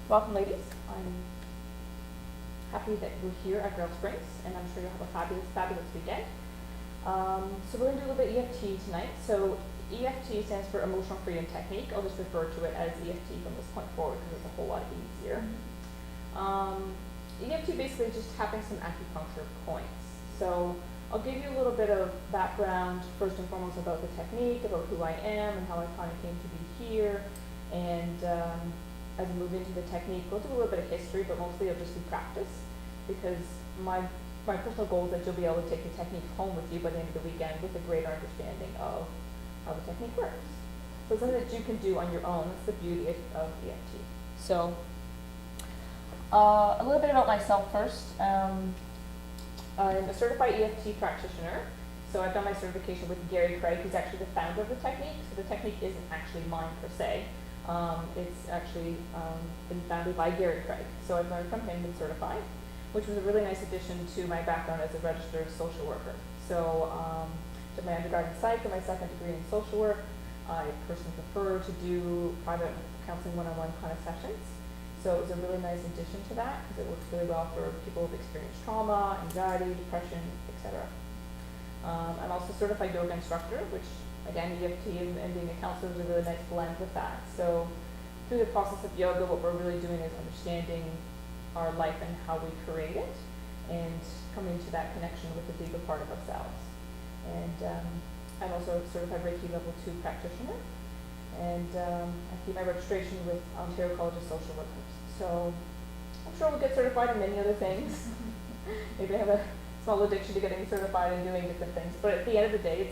Welcome, ladies. I'm happy that we're here at Girl Springs, and I'm sure you'll have a fabulous, fabulous weekend. So we're going to do a little bit of EFT tonight. So EFT stands for Emotional Freedom Technique. I'll just refer to it as EFT from this point forward because it's a whole lot easier. EFT basically is just tapping some acupuncture points. So I'll give you a little bit of background, first and foremost, about the technique, about who I am and how I kind of came to be here. And as we move into the technique, we'll do a little bit of history, but mostly it'll just be practice, because my personal goal is that you'll be able to take the technique home with you by the end of the weekend with a greater understanding of how the technique works. So it's something that you can do on your own. That's the beauty of EFT. So a little bit about myself first. I'm a certified EFT practitioner. So I've done my certification with Gary Craig, who's actually the founder of the technique. So the technique isn't actually mine per se. It's actually been founded by Gary Craig. So I've learned from him and certified, which was a really nice addition to my background as a registered social worker. So did my undergrad in psych and my second degree in social work. I personally prefer to do private counseling one-on-one kind of sessions. So it was a really nice addition to that because it works really well for people who've experienced trauma, anxiety, depression, etc. I'm also a certified yoga instructor, which again, EFT and being a counselor is a really nice blend with that. So through the process of yoga, what we're really doing is understanding our life and how we create it, and coming to that connection with the deeper part of ourselves. And I'm also a certified Reiki level 2 practitioner, and I keep my registration with Ontario College of Social Workers. So I'm sure we'll get certified in many other things. Maybe I have a small addiction to getting certified and doing different things, but at the end of the day,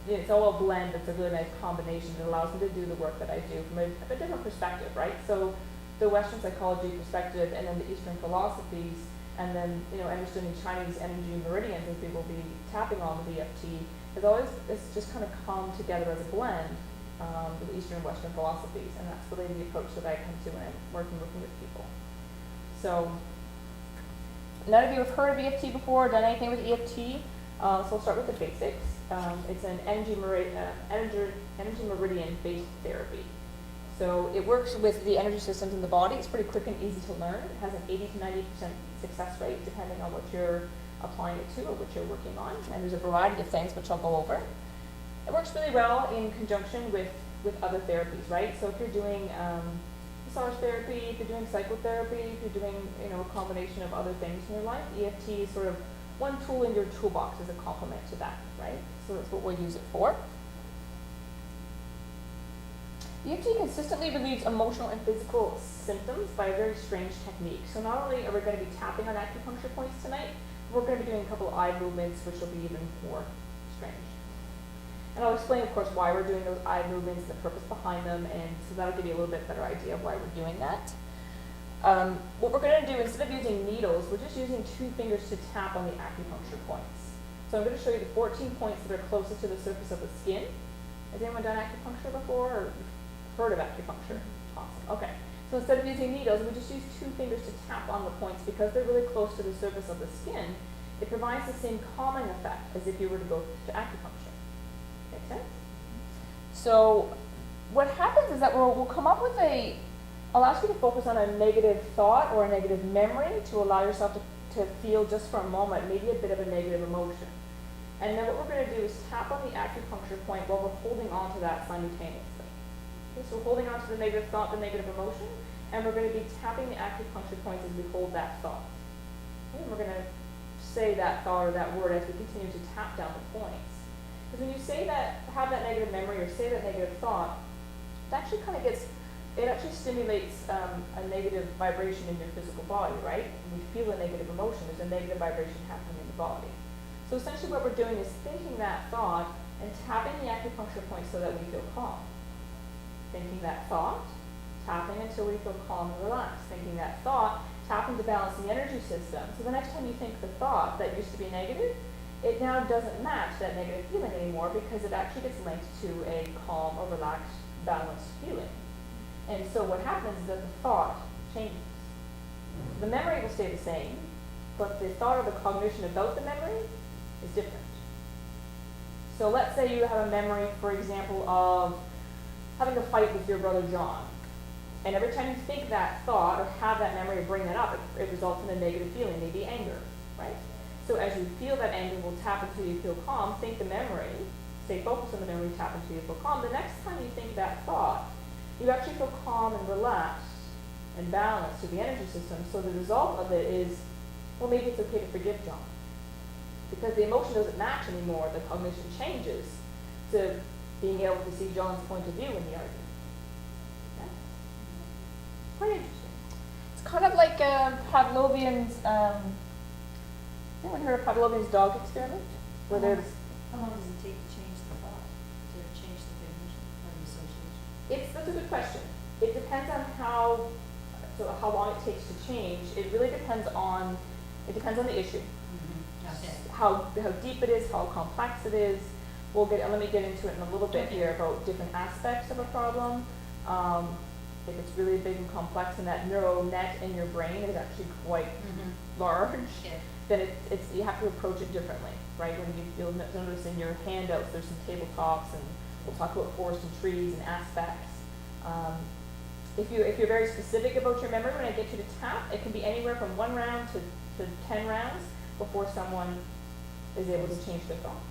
it's all a blend. It's a really nice combination that allows me to do the work that I do from a different perspective, right? So the Western psychology perspective, and then the Eastern philosophies, and then understanding Chinese energy meridians as we will be tapping on with EFT, it's just kind of come together as a blend with Eastern and Western philosophies, and that's really the approach that I come to when I'm working with people. So none of you have heard of EFT before, done anything with EFT, so I'll start with the basics. It's an energy meridian based therapy. So it works with the energy systems in the body. It's pretty quick and easy to learn. It has an 80 to 90% success rate depending on what you're applying it to or what you're working on. And there's a variety of things which I'll go over. It works really well in conjunction with other therapies, right? So if you're doing massage therapy, if you're doing psychotherapy, if you're doing a combination of other things in your life, EFT is sort of one tool in your toolbox as a complement to that, right? So that's what we'll use it for. EFT consistently relieves emotional and physical symptoms by a very strange technique. So not only are we going to be tapping on acupuncture points tonight, but we're going to be doing a couple of eye movements, which will be even more strange. And I'll explain, of course, why we're doing those eye movements, the purpose behind them, and so that'll give you a little bit better idea of why we're doing that. What we're going to do, instead of using needles, we're just using 2 fingers to tap on the acupuncture points. So I'm going to show you the 14 points that are closest to the surface of the skin. Has anyone done acupuncture before or heard of acupuncture? Awesome. Okay. So instead of using needles, we just use 2 fingers to tap on the points because they're really close to the surface of the skin. It provides the same calming effect as if you were to go to acupuncture. Make sense? So what happens is that we'll come up with I'll ask you to focus on a negative thought or a negative memory to allow yourself to feel just for a moment maybe a bit of a negative emotion. And then what we're going to do is tap on the acupuncture point while we're holding on to that simultaneously. Okay, so we're holding on to the negative thought, the negative emotion, and we're going to be tapping the acupuncture points as we hold that thought. Okay, and we're going to say that thought or that word as we continue to tap down the points. Because when you have that negative memory or say that negative thought, it actually stimulates a negative vibration in your physical body, right? When we feel a negative emotion, there's a negative vibration happening in the body. So essentially what we're doing is thinking that thought and tapping the acupuncture point so that we feel calm. Thinking that thought, tapping until we feel calm and relaxed. Thinking that thought, tapping to balance the energy system. So the next time you think the thought that used to be negative, it now doesn't match that negative feeling anymore because it actually gets linked to a calm or relaxed, balanced feeling. And so what happens is that the thought changes. The memory will stay the same, but the thought or the cognition about the memory is different. So let's say you have a memory, for example, of having a fight with your brother John. And every time you think that thought or have that memory or bring that up, it results in a negative feeling, maybe anger, right? So as you feel that anger will tap until you feel calm, think the memory, stay focused on the memory, tap until you feel calm. The next time you think that thought, you actually feel calm and relaxed and balanced through the energy system. So the result of it is, well, maybe it's okay to forgive John. Because the emotion doesn't match anymore, the cognition changes to being able to see John's point of view in the argument. Yeah? Quite interesting. It's kind of like Pavlovian's, anyone heard of Pavlovian's dog experiment? Where there's How long does it take to change the thought, to change the cognition or the association? That's a good question. It depends on how long it takes to change. It really depends on the issue. Okay. How deep it is, how complex it is. Let me get into it in a little bit here about different aspects of a problem. If it's really big and complex and that neural net in your brain is actually quite large, then you have to approach it differently, right? When you'll notice in your handouts there's some tabletops, and we'll talk about forest and trees and aspects. If you're very specific about your memory, when I get you to tap, it can be anywhere from 1 round to 10 rounds before someone is able to change their thought.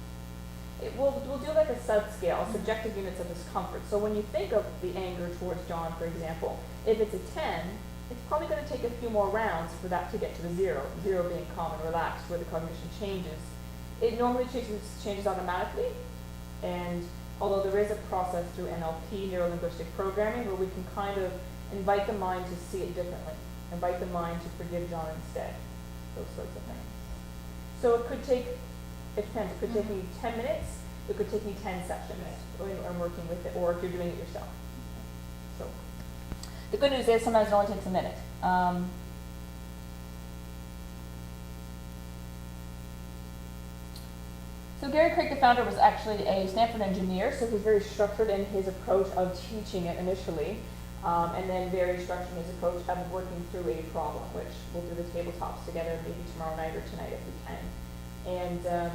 We'll do like a subscale, subjective units of discomfort. So when you think of the anger towards John, for example, if it's a 10, it's probably going to take a few more rounds for that to get to a 0, 0 being calm and relaxed, where the cognition changes. It normally changes automatically, and although there is a process through NLP, neuro-linguistic programming, where we can kind of invite the mind to see it differently, invite the mind to forgive John instead, those sorts of things. So it depends. It could take me 10 minutes, it could take me 10 sessions when I'm working with it, or if you're doing it yourself. So the good news is sometimes it only takes a minute. So Gary Craig, the founder, was actually a Stanford engineer, so he was very structured in his approach of teaching it initially, and then very structured in his approach of working through a problem, which we'll do the tabletops together maybe tomorrow night or tonight if we can. And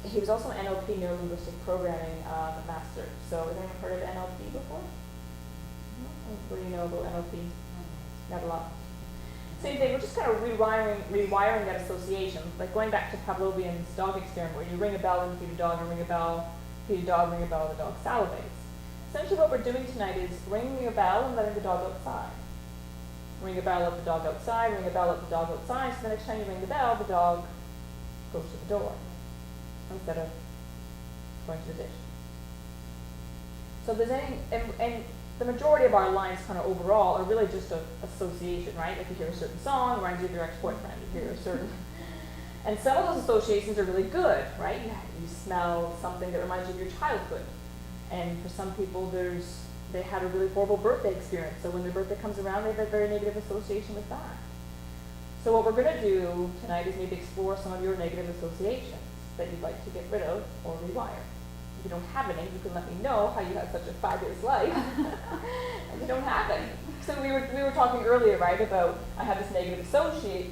he was also an NLP, neuro-linguistic programming master. So has anyone heard of NLP before? What do you know about NLP? Not a lot. Same thing, we're just kind of rewiring that association. Like going back to Pavlovian's dog experiment, where you ring a bell and feed a dog, and ring a bell, feed a dog, ring a bell, the dog salivates. Essentially what we're doing tonight is ringing a bell and letting the dog outside. Ring a bell, let the dog outside, ring a bell, let the dog outside. So the next time you ring the bell, the dog goes to the door instead of going to the dish. So there's and the majority of our lines kind of overall are really just an association, right? Like you hear a certain song, reminds you of your ex-boyfriend, you hear a certain, and some of those associations are really good, right? You smell something that reminds you of your childhood. And for some people they had a really horrible birthday experience, so when their birthday comes around, they have a very negative association with that. So what we're going to do tonight is maybe explore some of your negative associations that you'd like to get rid of or rewire. If you don't have any, you can let me know how you had such a fabulous life and you don't have any. So we were talking earlier, right, about I have this negative association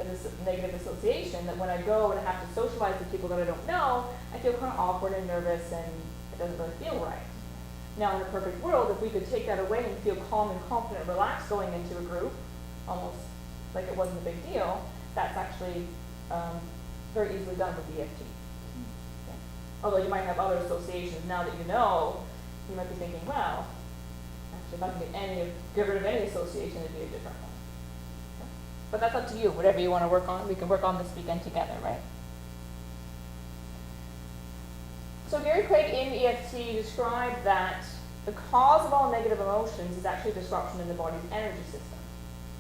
that when I go and I have to socialize with people that I don't know, I feel kind of awkward and nervous and it doesn't really feel right. Now in a perfect world, if we could take that away and feel calm and confident and relaxed going into a group, almost like it wasn't a big deal, that's actually very easily done with EFT. Okay. Although you might have other associations now that you know, you might be thinking, well, actually if I can get rid of any association, it'd be a different one. Okay. But that's up to you, whatever you want to work on, we can work on this weekend together, right? So Gary Craig in EFT described that the cause of all negative emotions is actually disruption in the body's energy system.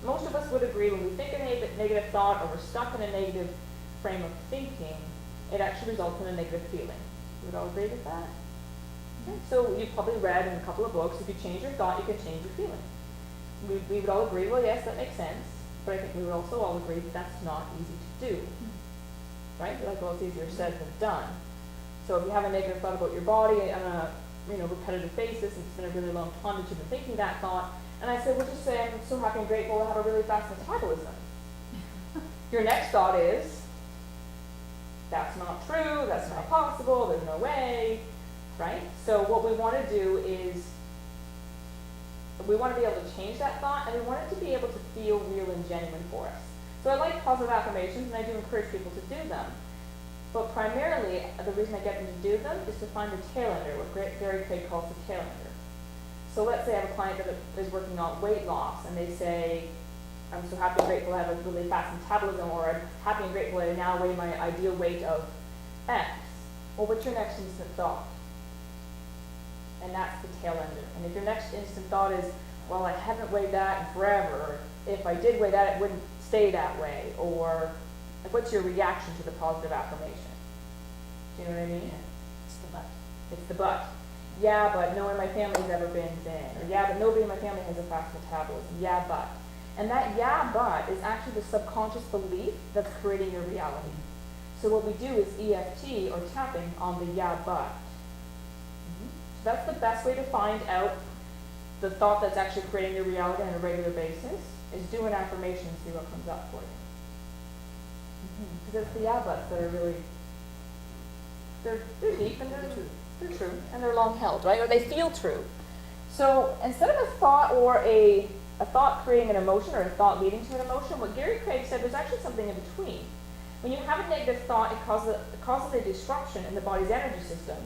Most of us would agree when we think a negative thought or we're stuck in a negative frame of thinking, it actually results in a negative feeling. You would all agree with that? Okay. So you've probably read in a couple of books, if you change your thought, you can change your feeling. We would all agree, well, yes, that makes sense, but I think we would also all agree that that's not easy to do. Right? Like, well, it's easier said than done. So if you have a negative thought about your body on a repetitive basis, and it's been a really long time that you've been thinking that thought, and I said, well, just say, I'm so happy and grateful to have a really fast metabolism. Your next thought is, that's not true, that's not possible, there's no way, right? So what we want to do is, we want to be able to change that thought, and we want it to be able to feel real and genuine for us. So I like positive affirmations, and I do encourage people to do them. But primarily, the reason I get them to do them is to find the tail ender, what Gary Craig calls the tail ender. So let's say I have a client that is working on weight loss, and they say, I'm so happy and grateful I have a really fast metabolism, or I'm happy and grateful I now weigh my ideal weight of X. Well, what's your next instant thought? And that's the tail ender. And if your next instant thought is, well, I haven't weighed that in forever, or if I did weigh that, it wouldn't stay that way, or like, what's your reaction to the positive affirmation? Do you know what I mean? Yeah, it's the but. It's the but. Yeah, but no one in my family's ever been thin. Or yeah, but nobody in my family has a fast metabolism. Yeah, but. And that yeah, but is actually the subconscious belief that's creating your reality. So what we do is EFT, or tapping, on the yeah, but. So that's the best way to find out the thought that's actually creating your reality on a regular basis, is do an affirmation and see what comes up for you. Because it's the yeah, buts that are really, they're deep and they're true, and they're long held, right? Or they feel true. So instead of a thought or a thought creating an emotion, or a thought leading to an emotion, what Gary Craig said, there's actually something in between. When you have a negative thought, it causes a disruption in the body's energy system,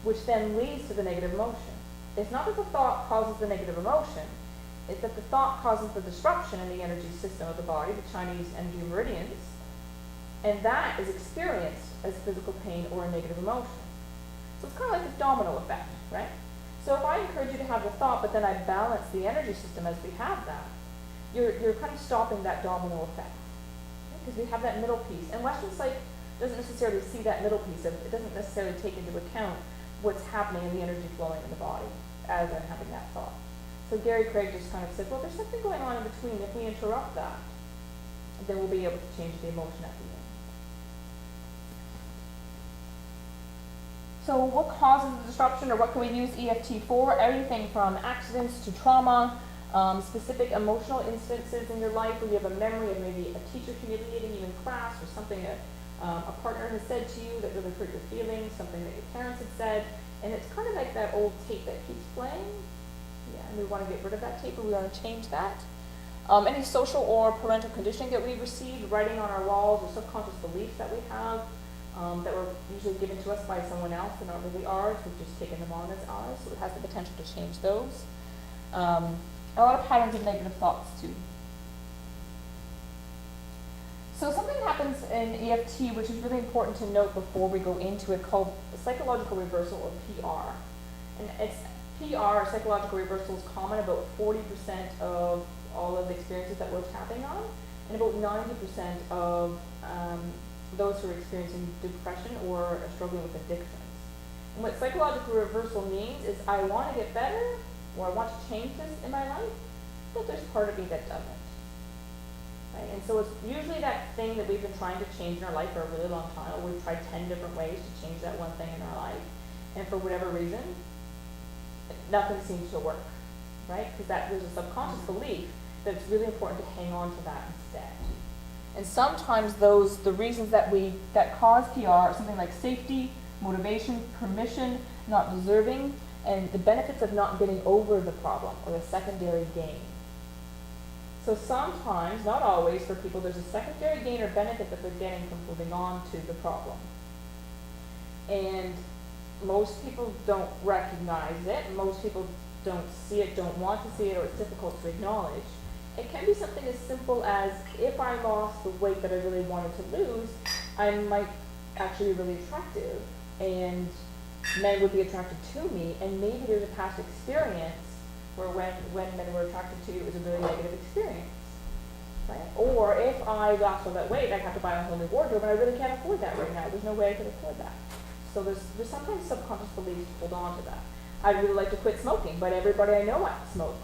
which then leads to the negative emotion. It's not that the thought causes the negative emotion, it's that the thought causes the disruption in the energy system of the body, the Chinese energy meridians, and that is experienced as physical pain or a negative emotion. So it's kind of like this domino effect, right? So if I encourage you to have the thought, but then I balance the energy system as we have that, you're kind of stopping that domino effect. Because we have that middle piece. And Western Psych doesn't necessarily see that middle piece. It doesn't necessarily take into account what's happening in the energy flowing in the body as I'm having that thought. So Gary Craig just kind of said, well, there's something going on in between. If we interrupt that, then we'll be able to change the emotion at the end. So what causes the disruption, or what can we use EFT for? Everything from accidents to trauma, specific emotional instances in your life where you have a memory of maybe a teacher humiliating you in class, or something a partner has said to you that really hurt your feelings, something that your parents had said, and it's kind of like that old tape that keeps playing. Yeah, and we want to get rid of that tape, or we want to change that. Any social or parental conditioning that we've received, writing on our walls, or subconscious beliefs that we have, that were usually given to us by someone else and aren't really ours. We've just taken them on as ours, so it has the potential to change those. A lot of patterns of negative thoughts too. So something happens in EFT which is really important to note before we go into it, called psychological reversal, or PR. And it's PR, psychological reversal, is common about 40% of all of the experiences that we're tapping on, and about 90% of those who are experiencing depression or are struggling with addictions. And what psychological reversal means is I want to get better, or I want to change this in my life, but there's part of me that doesn't. Right? And so it's usually that thing that we've been trying to change in our life for a really long time, or we've tried 10 different ways to change that one thing in our life, and for whatever reason, nothing seems to work, right? Because there's a subconscious belief that it's really important to hang on to that instead. And sometimes the reasons that cause PR are something like safety, motivation, permission, not deserving, and the benefits of not getting over the problem, or the secondary gain. So sometimes, not always, for people, there's a secondary gain or benefit that they're getting from moving on to the problem. And most people don't recognize it, most people don't see it, don't want to see it, or it's difficult to acknowledge. It can be something as simple as, if I lost the weight that I really wanted to lose, I might actually be really attractive, and men would be attracted to me, and maybe there's a past experience where when men were attracted to you, it was a really negative experience, right? Or if I lost all that weight, I have to buy a whole new wardrobe, and I really can't afford that right now. There's no way I can afford that. So there's sometimes subconscious beliefs hold on to that. I'd really like to quit smoking, but everybody I know smokes.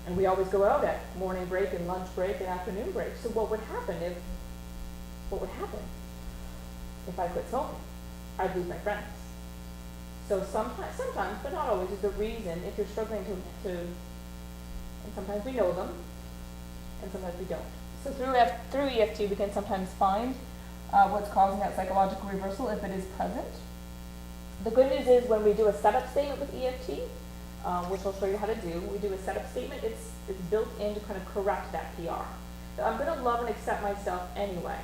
And we always go out at morning break and lunch break and afternoon break. So what would happen if I quit smoking? I'd lose my friends. So sometimes, but not always, is the reason, if you're struggling to, and sometimes we know them, and sometimes we don't. So through EFT, we can sometimes find what's causing that psychological reversal if it is present. The good news is, when we do a setup statement with EFT, which I'll show you how to do. We do a setup statement. It's built in to kind of correct that PR. So I'm going to love and accept myself anyway.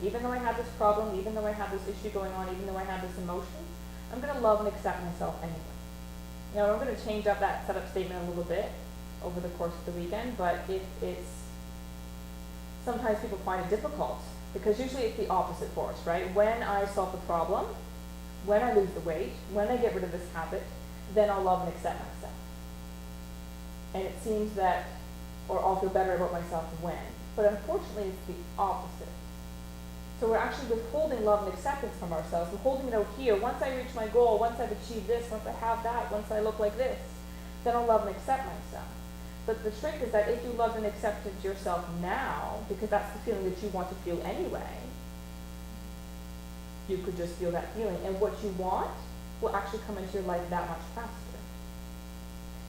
Even though I have this problem, even though I have this issue going on, even though I have this emotion, I'm going to love and accept myself anyway. Now, I'm going to change up that setup statement a little bit over the course of the weekend, but sometimes people find it difficult because usually it's the opposite for us, right? When I solve the problem, when I lose the weight, when I get rid of this habit, then I'll love and accept myself. And it seems that, or I'll feel better about myself when. But unfortunately, it's the opposite. So we're actually withholding love and acceptance from ourselves. We're holding it out here. Once I reach my goal, once I've achieved this, once I have that, once I look like this, then I'll love and accept myself. But the trick is that if you loved and accepted yourself now, because that's the feeling that you want to feel anyway, you could just feel that feeling. And what you want will actually come into your life that much faster.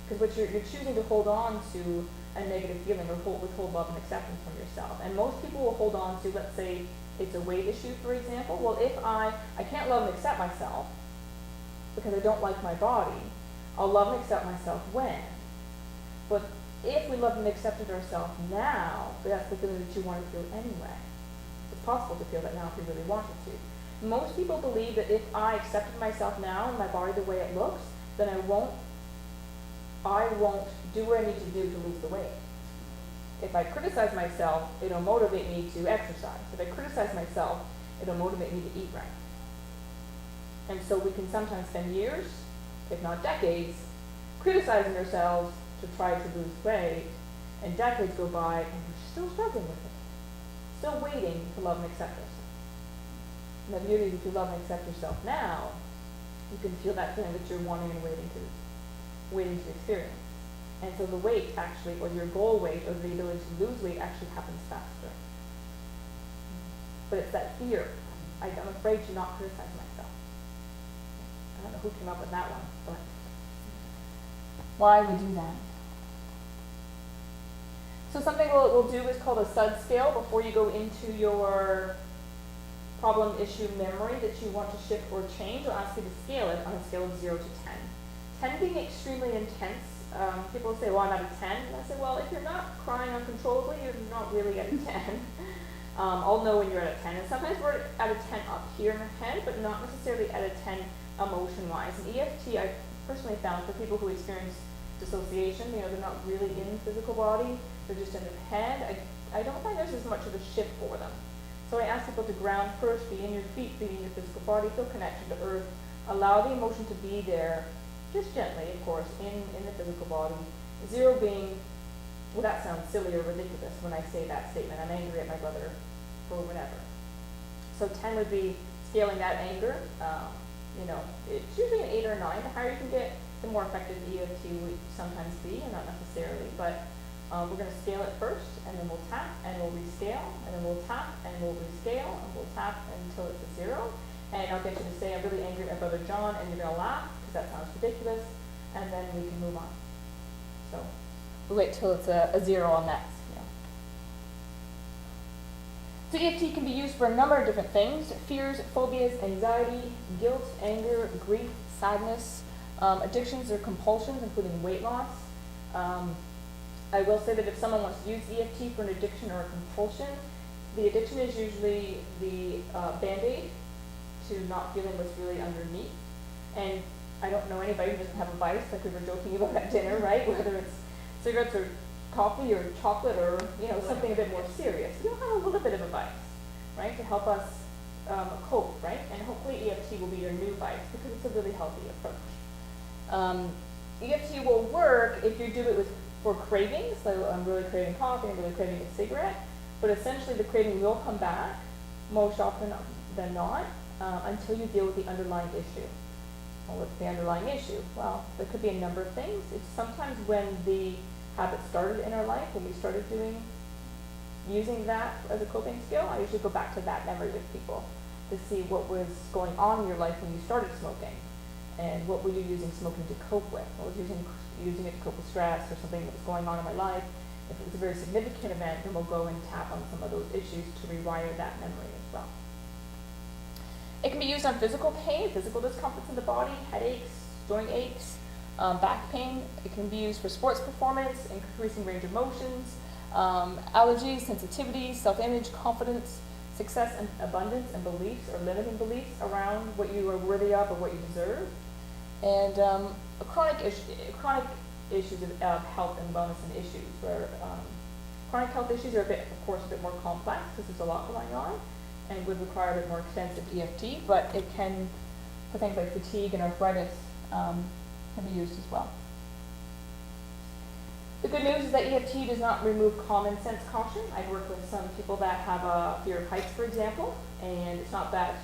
Because what you're choosing to hold on to a negative feeling or withhold love and acceptance from yourself. And most people will hold on to, let's say, it's a weight issue, for example. Well, if I can't love and accept myself because I don't like my body, I'll love and accept myself when. But if we love and accepted ourselves now, that's the feeling that you want to feel anyway. It's possible to feel that now if you really wanted to. Most people believe that if I accepted myself now and my body the way it looks, then I won't do what I need to do to lose the weight. If I criticize myself, it'll motivate me to exercise. If I criticize myself, it'll motivate me to eat right. And so we can sometimes spend years, if not decades, criticizing ourselves to try to lose weight, and decades go by and we're still struggling with it. Still waiting to love and accept ourselves. And the beauty is if you love and accept yourself now, you can feel that feeling that you're wanting and waiting to experience. And so the weight actually, or your goal weight, or the ability to lose weight actually happens faster. But it's that fear. I'm afraid to not criticize myself. I don't know who came up with that one, but why we do that. So something we'll do is called a Subscale before you go into your problem issue memory that you want to shift or change. I'll ask you to scale it on a scale of 0 to 10. 10 being extremely intense. People say, well, I'm at a 10. And I say, well, if you're not crying uncontrollably, you're not really at a 10. I'll know when you're at a 10. And sometimes we're at a 10 up here in our head, but not necessarily at a 10 emotion-wise. And EFT, I personally found for people who experience dissociation, they're not really in the physical body, they're just in their head. I don't find there's as much of a shift for them. So I ask people to ground first, be in your feet, be in your physical body, feel connection to earth, allow the emotion to be there, just gently, of course, in the physical body. 0 being, well, that sounds silly or ridiculous when I say that statement. I'm angry at my brother for whatever. So 10 would be scaling that anger. It's usually an 8 or 9. The higher you can get, the more effective EFT would sometimes be, and not necessarily. But we're going to scale it first, and then we'll tap, and we'll rescale, and then we'll tap, and we'll rescale, and we'll tap until it's a 0. And I'll get you to say, I'm really angry at my brother John, and you're going to laugh, because that sounds ridiculous, and then we can move on. So we'll wait till it's a 0 on that scale. So EFT can be used for a number of different things: fears, phobias, anxiety, guilt, anger, grief, sadness, addictions or compulsions, including weight loss. I will say that if someone wants to use EFT for an addiction or a compulsion, the addiction is usually the Band-Aid to not feeling what's really underneath. And I don't know anybody who doesn't have a vice, like we were joking about at dinner, right? Whether it's cigarettes or coffee or chocolate or something a bit more serious. We all have a little bit of a vice, right, to help us cope, right? And hopefully EFT will be your new vice because it's a really healthy approach. EFT will work if you do it for cravings. So I'm really craving coffee, I'm really craving a cigarette, but essentially the craving will come back most often than not until you deal with the underlying issue. Well, what's the underlying issue? Well, there could be a number of things. It's sometimes when the habit started in our life, when we started using that as a coping skill. I usually go back to that memory with people to see what was going on in your life when you started smoking, and what were you using smoking to cope with. I was using it to cope with stress or something that was going on in my life. If it was a very significant event, then we'll go and tap on some of those issues to rewire that memory as well. It can be used on physical pain, physical discomforts in the body, headaches, joint aches, back pain. It can be used for sports performance, increasing range of motions, allergies, sensitivity, self-image, confidence, success and abundance, and beliefs or limiting beliefs around what you are worthy of or what you deserve. And chronic issues of health and wellness and issues, where chronic health issues are of course, a bit more complex because there's a lot going on and would require a bit more extensive EFT, but it can, for things like fatigue and arthritis, can be used as well. The good news is that EFT does not remove common sense caution. I've worked with some people that have a fear of heights, for example, and it's not that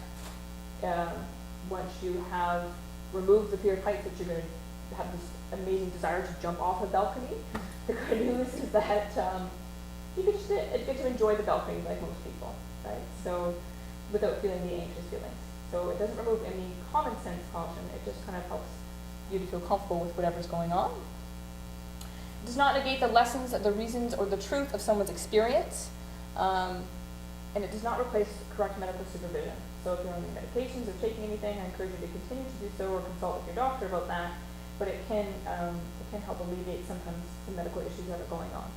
once you have removed the fear of heights that you're going to have this amazing desire to jump off a balcony. The good news is that you get to enjoy the balcony like most people, right? So without feeling the anxious feelings. So it doesn't remove any common sense caution. It just kind of helps you to feel comfortable with whatever's going on. It does not negate the lessons, the reasons, or the truth of someone's experience. And it does not replace correct medical supervision. So if you're on any medications or taking anything, I encourage you to continue to do so or consult with your doctor about that. But it can help alleviate sometimes the medical issues that are going on.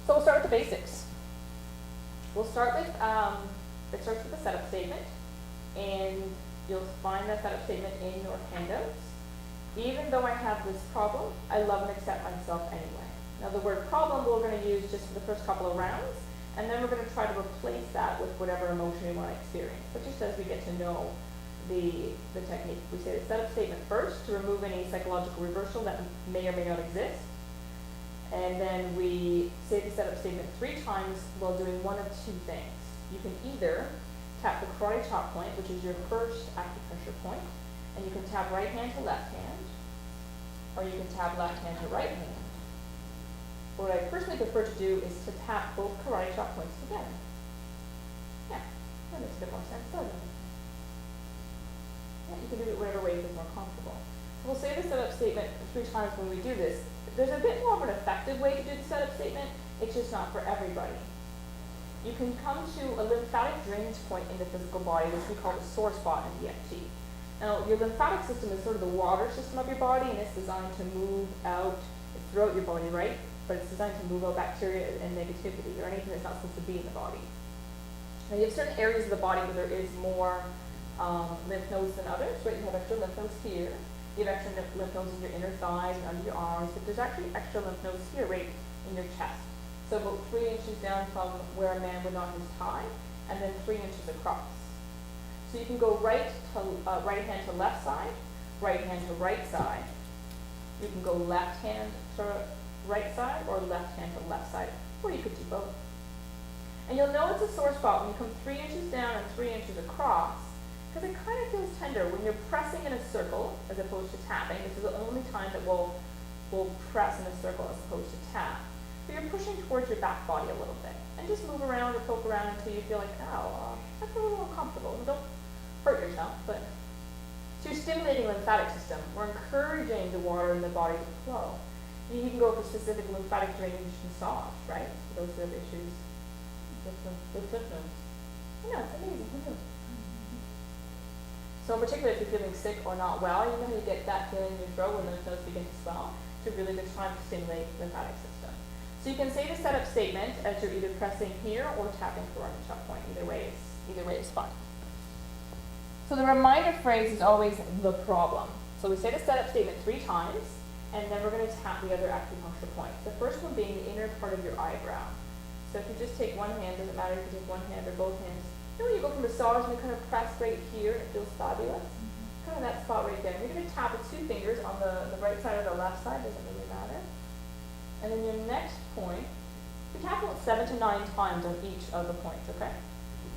So we'll start with the basics. We'll start with, it starts with the setup statement, and you'll find that setup statement in your handouts. Even though I have this problem, I love and accept myself anyway. Now the word problem we're going to use just for the first couple of rounds, and then we're going to try to replace that with whatever emotion we want to experience, but just as we get to know the technique. We say the setup statement first to remove any psychological reversal that may or may not exist. And then we say the setup statement 3 times while doing one of 2 things. You can either tap the karate chop point, which is your first acupressure point, and you can tap right hand to left hand, or you can tap left hand to right hand. What I personally prefer to do is to tap both karate chop points together. Yeah, that makes a bit more sense, doesn't it? Yeah, you can do it whatever way you feel more comfortable. So we'll say the setup statement 3 times when we do this. There's a bit more of an effective way to do the setup statement. It's just not for everybody. You can come to a lymphatic drainage point in the physical body, which we call the sore spot in EFT. Now, your lymphatic system is sort of the water system of your body, and it's designed to move out throughout your body, right? But it's designed to move out bacteria and negativity or anything that's not supposed to be in the body. Now, you have certain areas of the body where there is more lymph nodes than others, right? You have extra lymph nodes here. You have extra lymph nodes in your inner thighs and under your arms, but there's actually extra lymph nodes here, right in your chest. So about 3 inches down from where a man would knot his tie, and then 3 inches across. So you can go right hand to left side, right hand to right side. You can go left hand to right side, or left hand to left side, or you could do both. And you'll know it's a sore spot when you come 3 inches down and 3 inches across, because it kind of feels tender when you're pressing in a circle as opposed to tapping. This is the only time that we'll press in a circle as opposed to tap. But you're pushing towards your back body a little bit, and just move around or poke around until you feel like, oh, I feel a little uncomfortable. And don't hurt yourself, but so you're stimulating the lymphatic system. We're encouraging the water in the body to flow. You can go for specific lymphatic drainage massage, right? Those sort of issues with lymph nodes. I know, it's amazing. Who knew? So in particular, if you're feeling sick or not well, you know you get that feeling in your throat when lymph nodes begin to swell. It's a really good time to stimulate the lymphatic system. So you can say the setup statement as you're either pressing here or tapping karate chop point. Either way is fine. So the reminder phrase is always the problem. So we say the setup statement 3 times, and then we're going to tap the other acupuncture points. The first one being the inner part of your eyebrow. So if you just take one hand, doesn't matter if you take one hand or both hands. You know when you go for massage and you kind of press right here, it feels fabulous? Kind of that spot right there. And you're going to tap with 2 fingers on the right side or the left side, doesn't really matter. And then your next point, we tap about 7 to 9 times on each of the points, okay?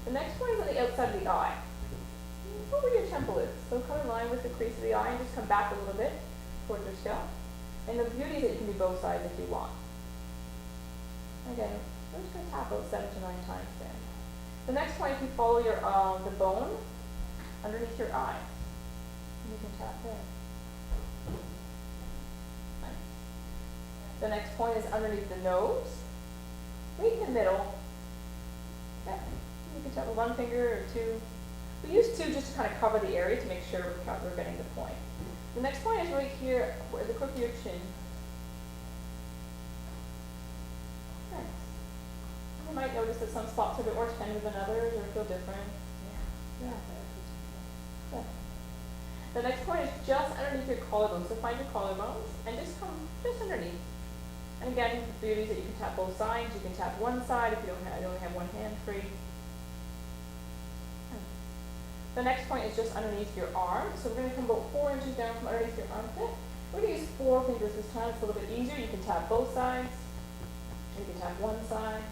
The next point is on the outside of the eye. What where your temple is. So come in line with the crease of the eye and just come back a little bit towards your scalp. And the beauty is that you can do both sides if you want. Again, we're just going to tap about 7 to 9 times there. The next point, if you follow your the bone underneath your eye, you can tap there. Nice. The next point is underneath the nose, right in the middle. Yeah. You can tap with 1 finger or 2. We use 2 just to kind of cover the area to make sure we're getting the point. The next point is right here, where the crook of your chin. Nice. You might notice that some spots are a bit more tender than others or feel different. Yeah. Yeah. The next point is just underneath your collarbone. So find your collarbones and just come just underneath. And again, the beauty is that you can tap both sides. You can tap one side if you only have one hand free. The next point is just underneath your arm. So we're going to come about 4 inches down from underneath your armpit. We're going to use 4 fingers this time. It's a little bit easier. You can tap both sides. You can tap one side.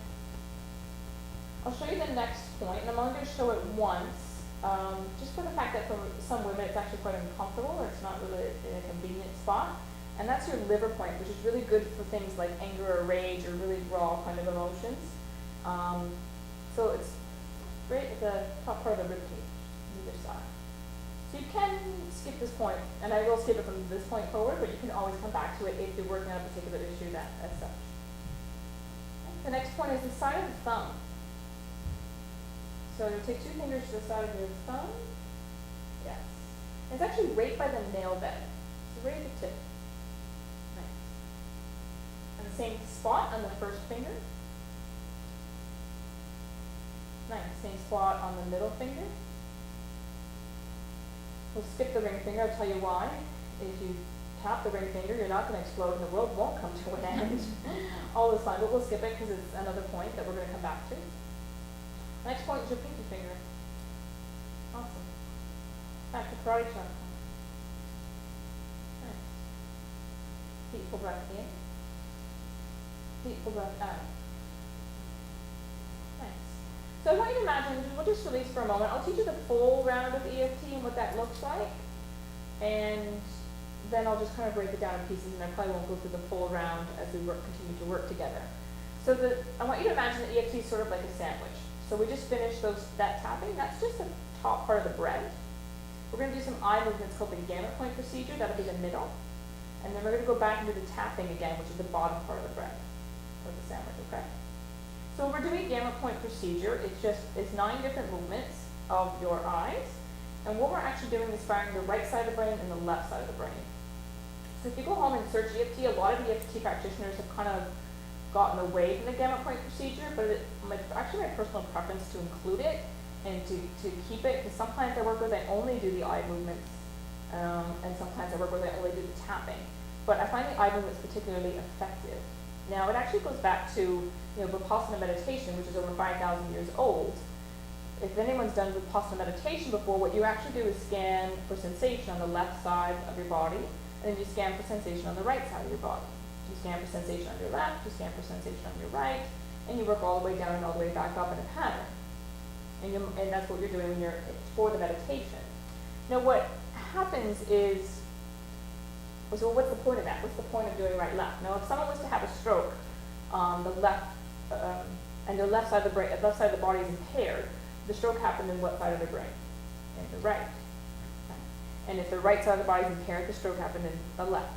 I'll show you the next point, and I'm only going to show it once, just for the fact that for some women it's actually quite uncomfortable, or it's not really in a convenient spot. And that's your liver point, which is really good for things like anger or rage or really raw kind of emotions. So it's right at the top part of the rib cage, either side. So you can skip this point, and I will skip it from this point forward, but you can always come back to it if you're working on a particular issue that as such. The next point is the side of the thumb. So you take 2 fingers to the side of your thumb. Yes. It's actually right by the nail bed. So right at the tip. Nice. And the same spot on the first finger. Nice. Same spot on the middle finger. We'll skip the ring finger. I'll tell you why. If you tap the ring finger, you're not going to explode and the world won't come to an end all this time. But we'll skip it because it's another point that we're going to come back to. Next point is your pinky finger. Awesome. Back to karate chop. Nice. Deep full breath in. Deep full breath out. Nice. So I want you to imagine, we'll just release for a moment. I'll teach you the full round of EFT and what that looks like. And then I'll just kind of break it down in pieces, and I probably won't go through the full round as we continue to work together. So I want you to imagine that EFT is sort of like a sandwich. So we just finished that tapping. That's just the top part of the bread. We're going to do some eye movements called the Gannet point procedure. That'll be the middle. And then we're going to go back and do the tapping again, which is the bottom part of the bread, or the sandwich, okay? So when we're doing Gannet point procedure, it's 9 different movements of your eyes. And what we're actually doing is firing the right side of the brain and the left side of the brain. So if you go home and search EFT, a lot of EFT practitioners have kind of gotten away from the Gannet point procedure, but actually my personal preference to include it and to keep it, because sometimes I work with I only do the eye movements, and sometimes I work with I only do the tapping. But I find the eye movements particularly effective. Now it actually goes back to Vipassana meditation, which is over 5,000 years old. If anyone's done Vipassana meditation before, what you actually do is scan for sensation on the left side of your body, and then you scan for sensation on the right side of your body. You scan for sensation on your left, you scan for sensation on your right, and you work all the way down and all the way back up in a pattern. And that's what you're doing when you're for the meditation. Now what happens is, so what's the point of that? What's the point of doing right-left? Now if someone was to have a stroke on the left, and the left side of the body is impaired, the stroke happened in what side of the brain? In the right. And if the right side of the body is impaired, the stroke happened in the left.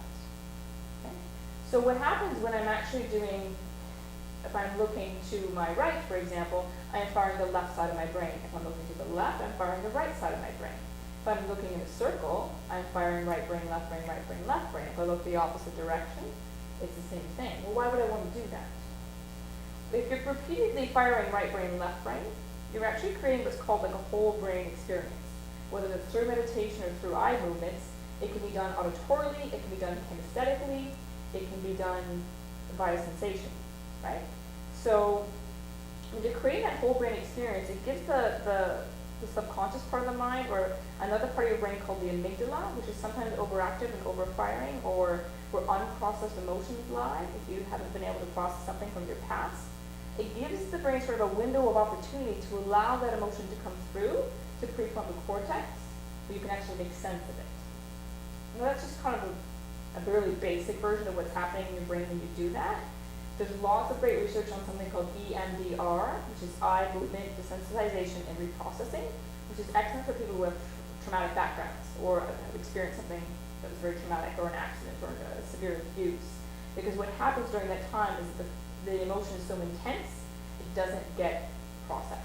So what happens when I'm actually doing, if I'm looking to my right, for example, I am firing the left side of my brain. If I'm looking to the left, I'm firing the right side of my brain. If I'm looking in a circle, I'm firing right brain, left brain, right brain, left brain. If I look the opposite direction, it's the same thing. Well, why would I want to do that? If you're repeatedly firing right brain, left brain, you're actually creating what's called like a whole brain experience. Whether it's through meditation or through eye movements, it can be done auditorily, it can be done kinesthetically, it can be done via sensation, right? So when you're creating that whole brain experience, it gives the subconscious part of the mind, or another part of your brain called the amygdala, which is sometimes overactive and overfiring, or where unprocessed emotions lie, if you haven't been able to process something from your past. It gives the brain sort of a window of opportunity to allow that emotion to come through to prefrontal cortex, so you can actually make sense of it. Now that's just kind of a really basic version of what's happening in your brain when you do that. There's lots of great research on something called EMDR, which is eye movement desensitization and reprocessing, which is excellent for people who have traumatic backgrounds or have experienced something that was very traumatic, or an accident, or a severe abuse. Because what happens during that time is the emotion is so intense, it doesn't get processed.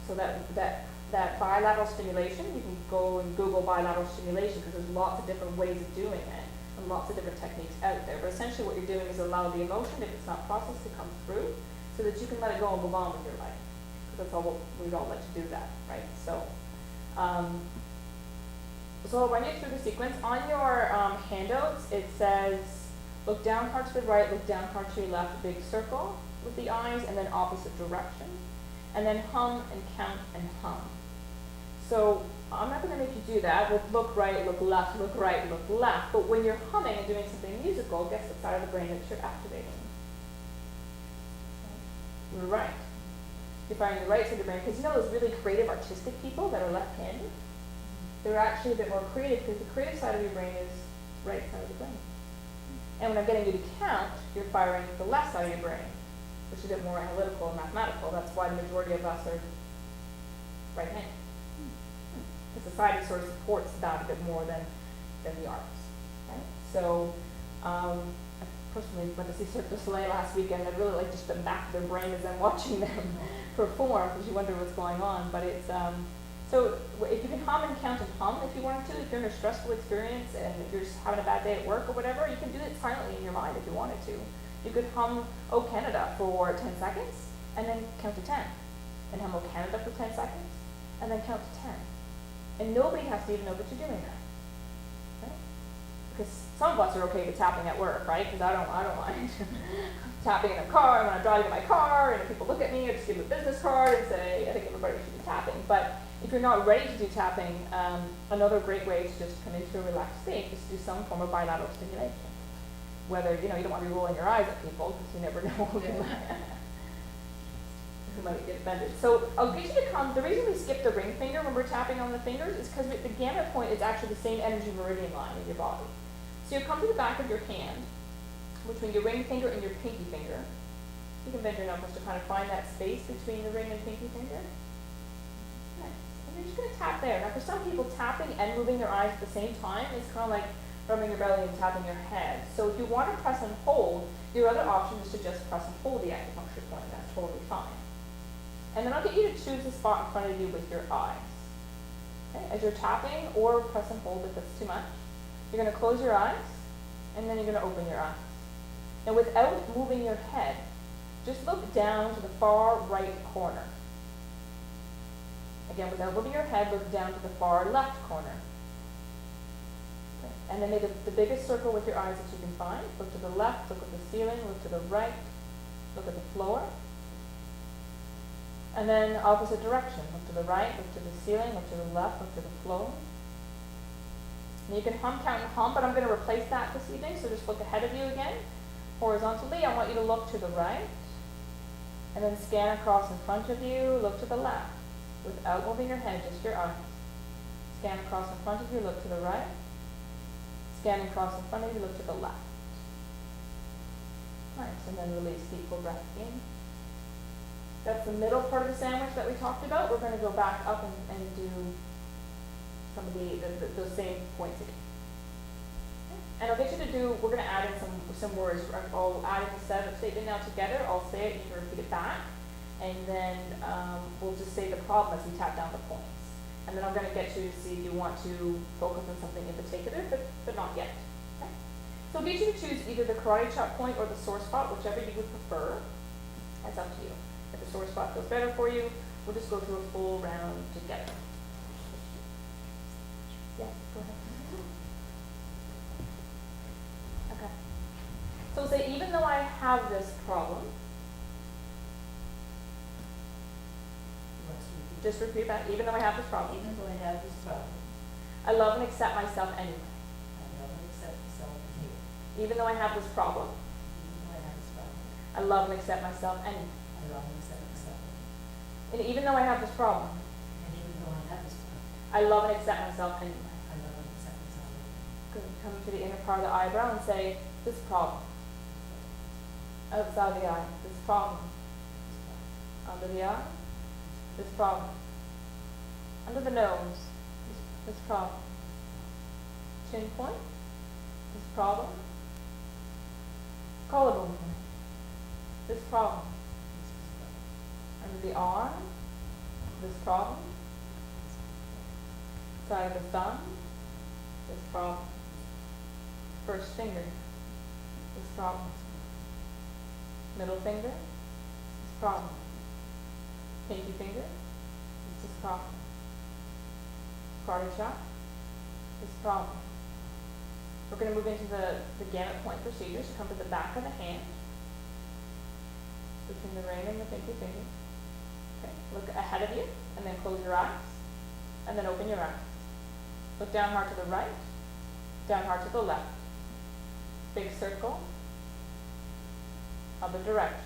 So that that bilateral stimulation, you can go and Google bilateral stimulation because there's lots of different ways of doing it and lots of different techniques out there. But essentially what you're doing is allow the emotion, if it's not processed, to come through so that you can let it go and move on with your life. Because that's all we'd all like to do that, right? So, so I'll run you through the sequence. On your handouts, it says, look down hard to the right, look down hard to your left, big circle with the eyes, and then opposite direction. And then hum and count and hum. So I'm not going to make you do that with look right, look left, look right, look left. But when you're humming and doing something musical, guess what side of the brain that you're activating? You're right. You're firing the right side of the brain. Because you know those really creative, artistic people that are left-handed? They're actually a bit more creative because the creative side of your brain is right side of the brain. And when I'm getting you to count, you're firing the left side of your brain, which is a bit more analytical and mathematical. That's why the majority of us are right-handed. The society sort of supports that a bit more than the arts. Right? So I personally went to see Cirque du Soleil last weekend. I really like just the back of their brain as I'm watching them perform, because you wonder what's going on. But it's so if you can hum and count and hum if you wanted to, if you're in a stressful experience and if you're just having a bad day at work or whatever, you can do it silently in your mind if you wanted to. You could hum "Oh Canada" for 10 seconds and then count to 10. And hum "Oh Canada" for 10 seconds and then count to 10. And nobody has to even know that you're doing that. Right? Because some of us are okay with tapping at work, right? Because I don't mind tapping in a car when I'm driving in my car, and if people look at me, I just give them a business card and say, I think everybody should be tapping. But if you're not ready to do tapping, another great way to just come into a relaxed state is to do some form of bilateral stimulation. Whether, you don't want to be rolling your eyes at people, because you never know who might get offended. So I'll get you to come. The reason we skip the ring finger when we're tapping on the fingers is because the Gannet point is actually the same energy meridian line in your body. So you come to the back of your hand, between your ring finger and your pinky finger. You can bend your knuckles to kind of find that space between the ring and pinky finger. Nice. And you're just going to tap there. Now for some people, tapping and moving their eyes at the same time is kind of like rubbing your belly and tapping your head. So if you want to press and hold, your other option is to just press and hold the acupuncture point. That's totally fine. And then I'll get you to choose a spot in front of you with your eyes. Okay? As you're tapping or press and hold if that's too much, you're going to close your eyes, and then you're going to open your eyes. And without moving your head, just look down to the far right corner. Again, without moving your head, look down to the far left corner. Okay. And then make the biggest circle with your eyes that you can find. Look to the left, look at the ceiling, look to the right, look at the floor. And then opposite direction. Look to the right, look to the ceiling, look to the left, look to the floor. And you can hum, count, and hum, but I'm going to replace that this evening, so just look ahead of you again. Horizontally, I want you to look to the right, and then scan across in front of you, look to the left, without moving your head, just your eyes. Scan across in front of you, look to the right. Scan across in front of you, look to the left. Nice, and then release the equal breath in. That's the middle part of the sandwich that we talked about. We're going to go back up and do some of those same points again. And I'll get you to do, we're going to add in some words. I'll add in the setup statement now together. I'll say it, you can repeat it back. And then we'll just say the problem as we tap down the points. And then I'm going to get you to see if you want to focus on something in particular, but not yet. Okay? So I'll get you to choose either the karate chop point or the sore spot, whichever you would prefer. That's up to you. If the sore spot feels better for you, we'll just go through a full round together. Yeah, go ahead. Okay. So we'll say, even though I have this problem, just repeat that, even though I have this problem, Even though I have this problem, I love and accept myself anyway. I love and accept myself anyway. Even though I have this problem, Even though I have this problem, I love and accept myself anyway. I love and accept myself anyway. And even though I have this problem, And even though I have this problem, I love and accept myself anyway. I love and accept myself anyway. Good. Come to the inner part of the eyebrow and say, this problem. Outside the eye, this problem. Under the eye, this problem. Under the nose, this problem. Chin point, this problem. Collarbone point, this problem. Under the arm, this problem. Outside of the thumb, this problem. First finger, this problem. Middle finger, this problem. Pinky finger, this problem. Karate chop, this problem. We're going to move into the Gannet point procedure. So come to the back of the hand, between the ring and the pinky finger. Okay, look ahead of you, and then close your eyes, and then open your eyes. Look down hard to the right, down hard to the left. Big circle, other direction.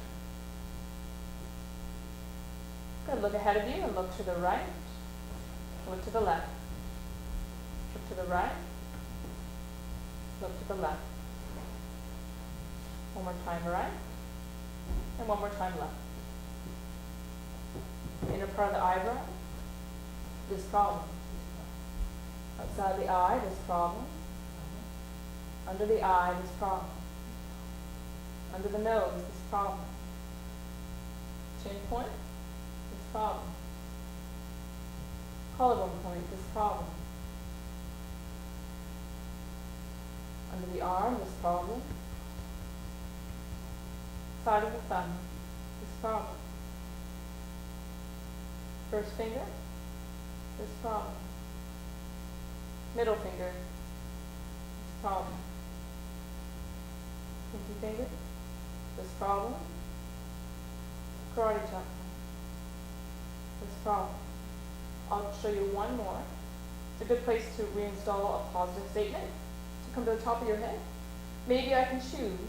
Good, look ahead of you and look to the right, look to the left. Look to the right, look to the left. One more time right, and one more time left. Inner part of the eyebrow, this problem. Outside the eye, this problem. Under the eye, this problem. Under the nose, this problem. Chin point, this problem. Collarbone point, this problem. Under the arm, this problem. Side of the thumb, this problem. First finger, this problem. Middle finger, this problem. Pinky finger, this problem. Karate chop, this problem. I'll show you one more. It's a good place to reinstall a positive statement. So come to the top of your head. Maybe I can choose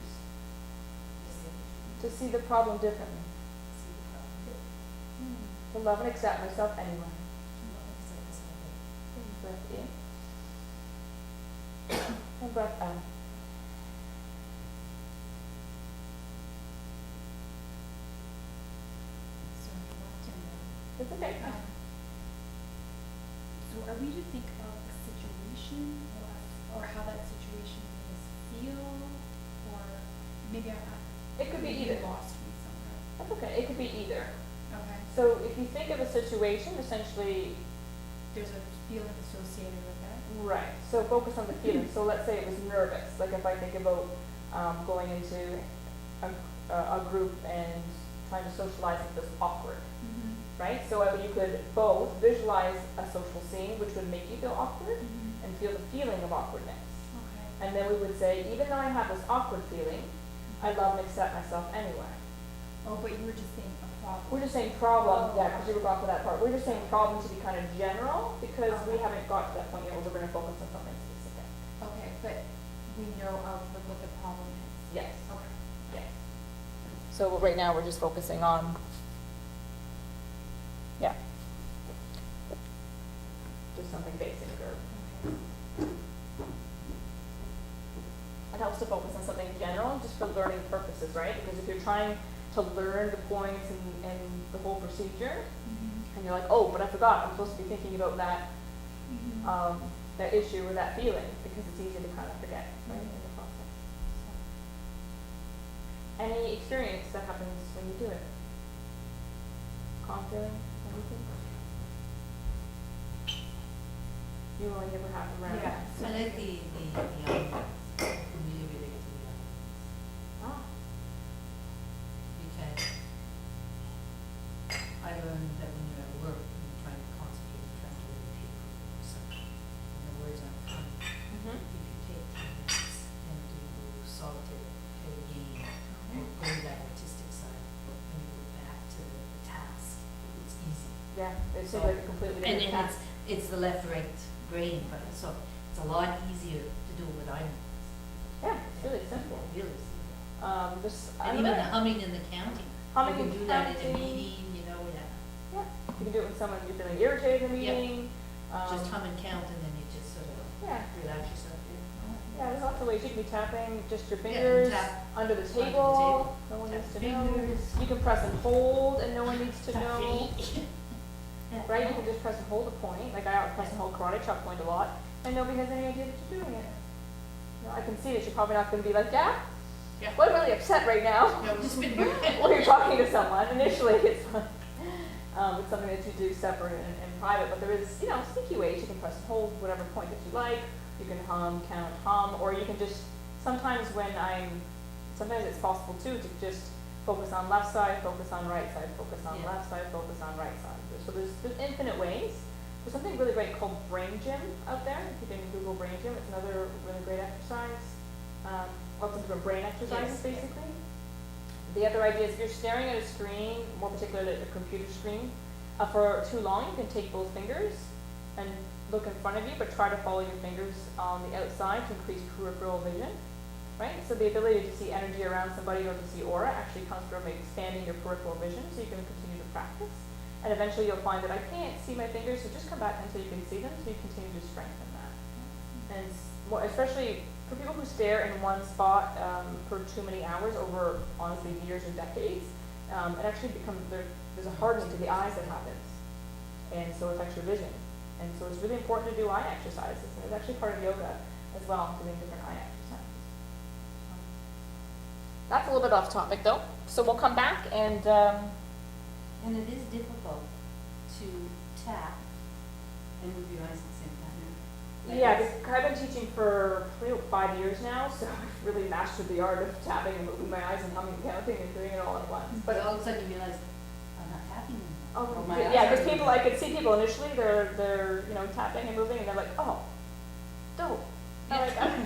to see the problem differently. To love and accept myself anyway. Breath in and breath out. It's okay. So are we to think about a situation or how that situation made us feel, or maybe It could be maybe either. lost me somewhere? That's okay. It could be either. Okay. So if you think of a situation, essentially, There's a feeling associated with that. right. So focus on the feeling. So let's say it was nervous. Like if I think about going into a group and trying to socialize with this awkward, right? So you could both visualize a social scene, which would make you feel awkward, and feel the feeling of awkwardness. Okay. And then we would say, even though I have this awkward feeling, I love and accept myself anyway. Oh, but you were just saying a problem. We're just saying problem, Oh, yeah, because you were going for that part. We're just saying problem to be kind of general, because we Okay. haven't got to that point yet where we're going to focus on something specific. Okay, but we know of what the problem is. Yes. Okay. Yes. So right now, we're just focusing on, yeah. Just something basic or. It helps to focus on something general, just for learning purposes, right? Because if you're trying to learn the points and the whole procedure, and you're like, oh, but I forgot, I'm supposed to be thinking about that, that issue or that feeling, because it's easy to kind of forget, right, in the process. Any experience that happens when you do it? Calm feeling, anything? You only ever have around Yeah. that. I like the really related to the elements. Ah, Because I learned that when you're at work, and you're trying to concentrate, you're trying to read paper or something, and the words aren't coming. mm-hmm. If you take 10 minutes and do solitaire, play a game, or go to that artistic side, when you go back to the task, it's easy. Yeah, it seems So- like a completely And different it's, task. it's the left-right brain, but so it's a lot easier to do what I know. Yeah, it's really simple. Really simple. Just, And even the humming and the counting. Humming You and can do that in a counting. meeting, you know, yeah. Yeah, you can do it when someone, you're feeling irritated in a Yeah. meeting. Just hum and count and then you just sort of Yeah, relax yourself. yeah, there's lots of ways. You can be tapping just your Yeah, fingers tap under the under the table. table. No one Tap needs to fingers. know. You can press and hold and no one needs to Tap know. feet. Right, you can just press and hold a point. Like I press and hold karate chop point a lot, and nobody has any idea that you're doing it. You know, I can see that you're probably not going to be like, yeah, Yeah. well, I'm really upset right now. No, just been When you're talking to someone, initially it's fun. It's something that you do separate and private, but there is, you know, sneaky ways. You can press and hold whatever point that you like. You can hum, count, hum, or you can just, sometimes it's possible too to just focus on left side, focus on right side, focus on Yeah. left side, focus on right side. So there's infinite ways. There's something really great called Brain Gym out there. If you can Google Brain Gym, it's another really great exercise. Lots of different brain exercises, Yes. basically. The other idea is if you're staring at a screen, more particularly a computer screen, for too long, you can take both fingers and look in front of you, but try to follow your fingers on the outside to increase peripheral vision, right? So the ability to see energy around somebody or to see aura actually comes from expanding your peripheral vision, so you can continue to practice. And eventually you'll find that I can't see my fingers, so just come back until you can see them, so you continue to strengthen that. And especially for people who stare in one spot for too many hours over, honestly, years or decades, it actually becomes, there's a hardening to the eyes that happens. And so it affects your vision. And so it's really important to do eye exercises. And it's actually part of yoga as well, doing different eye exercises. That's a little bit off topic though. So we'll come back and And it is difficult to tap and move your eyes at the same time. Like yeah, this. I've been teaching for probably 5 years now, so I've really mastered the art of tapping and moving my eyes and humming and counting and doing it all at once. But all of a sudden you realize, I'm not tapping anymore. Oh, Or my eyes yeah, are because people, moving. I could see people initially, they're you know, tapping and moving, and they're like, oh, dope. I like that.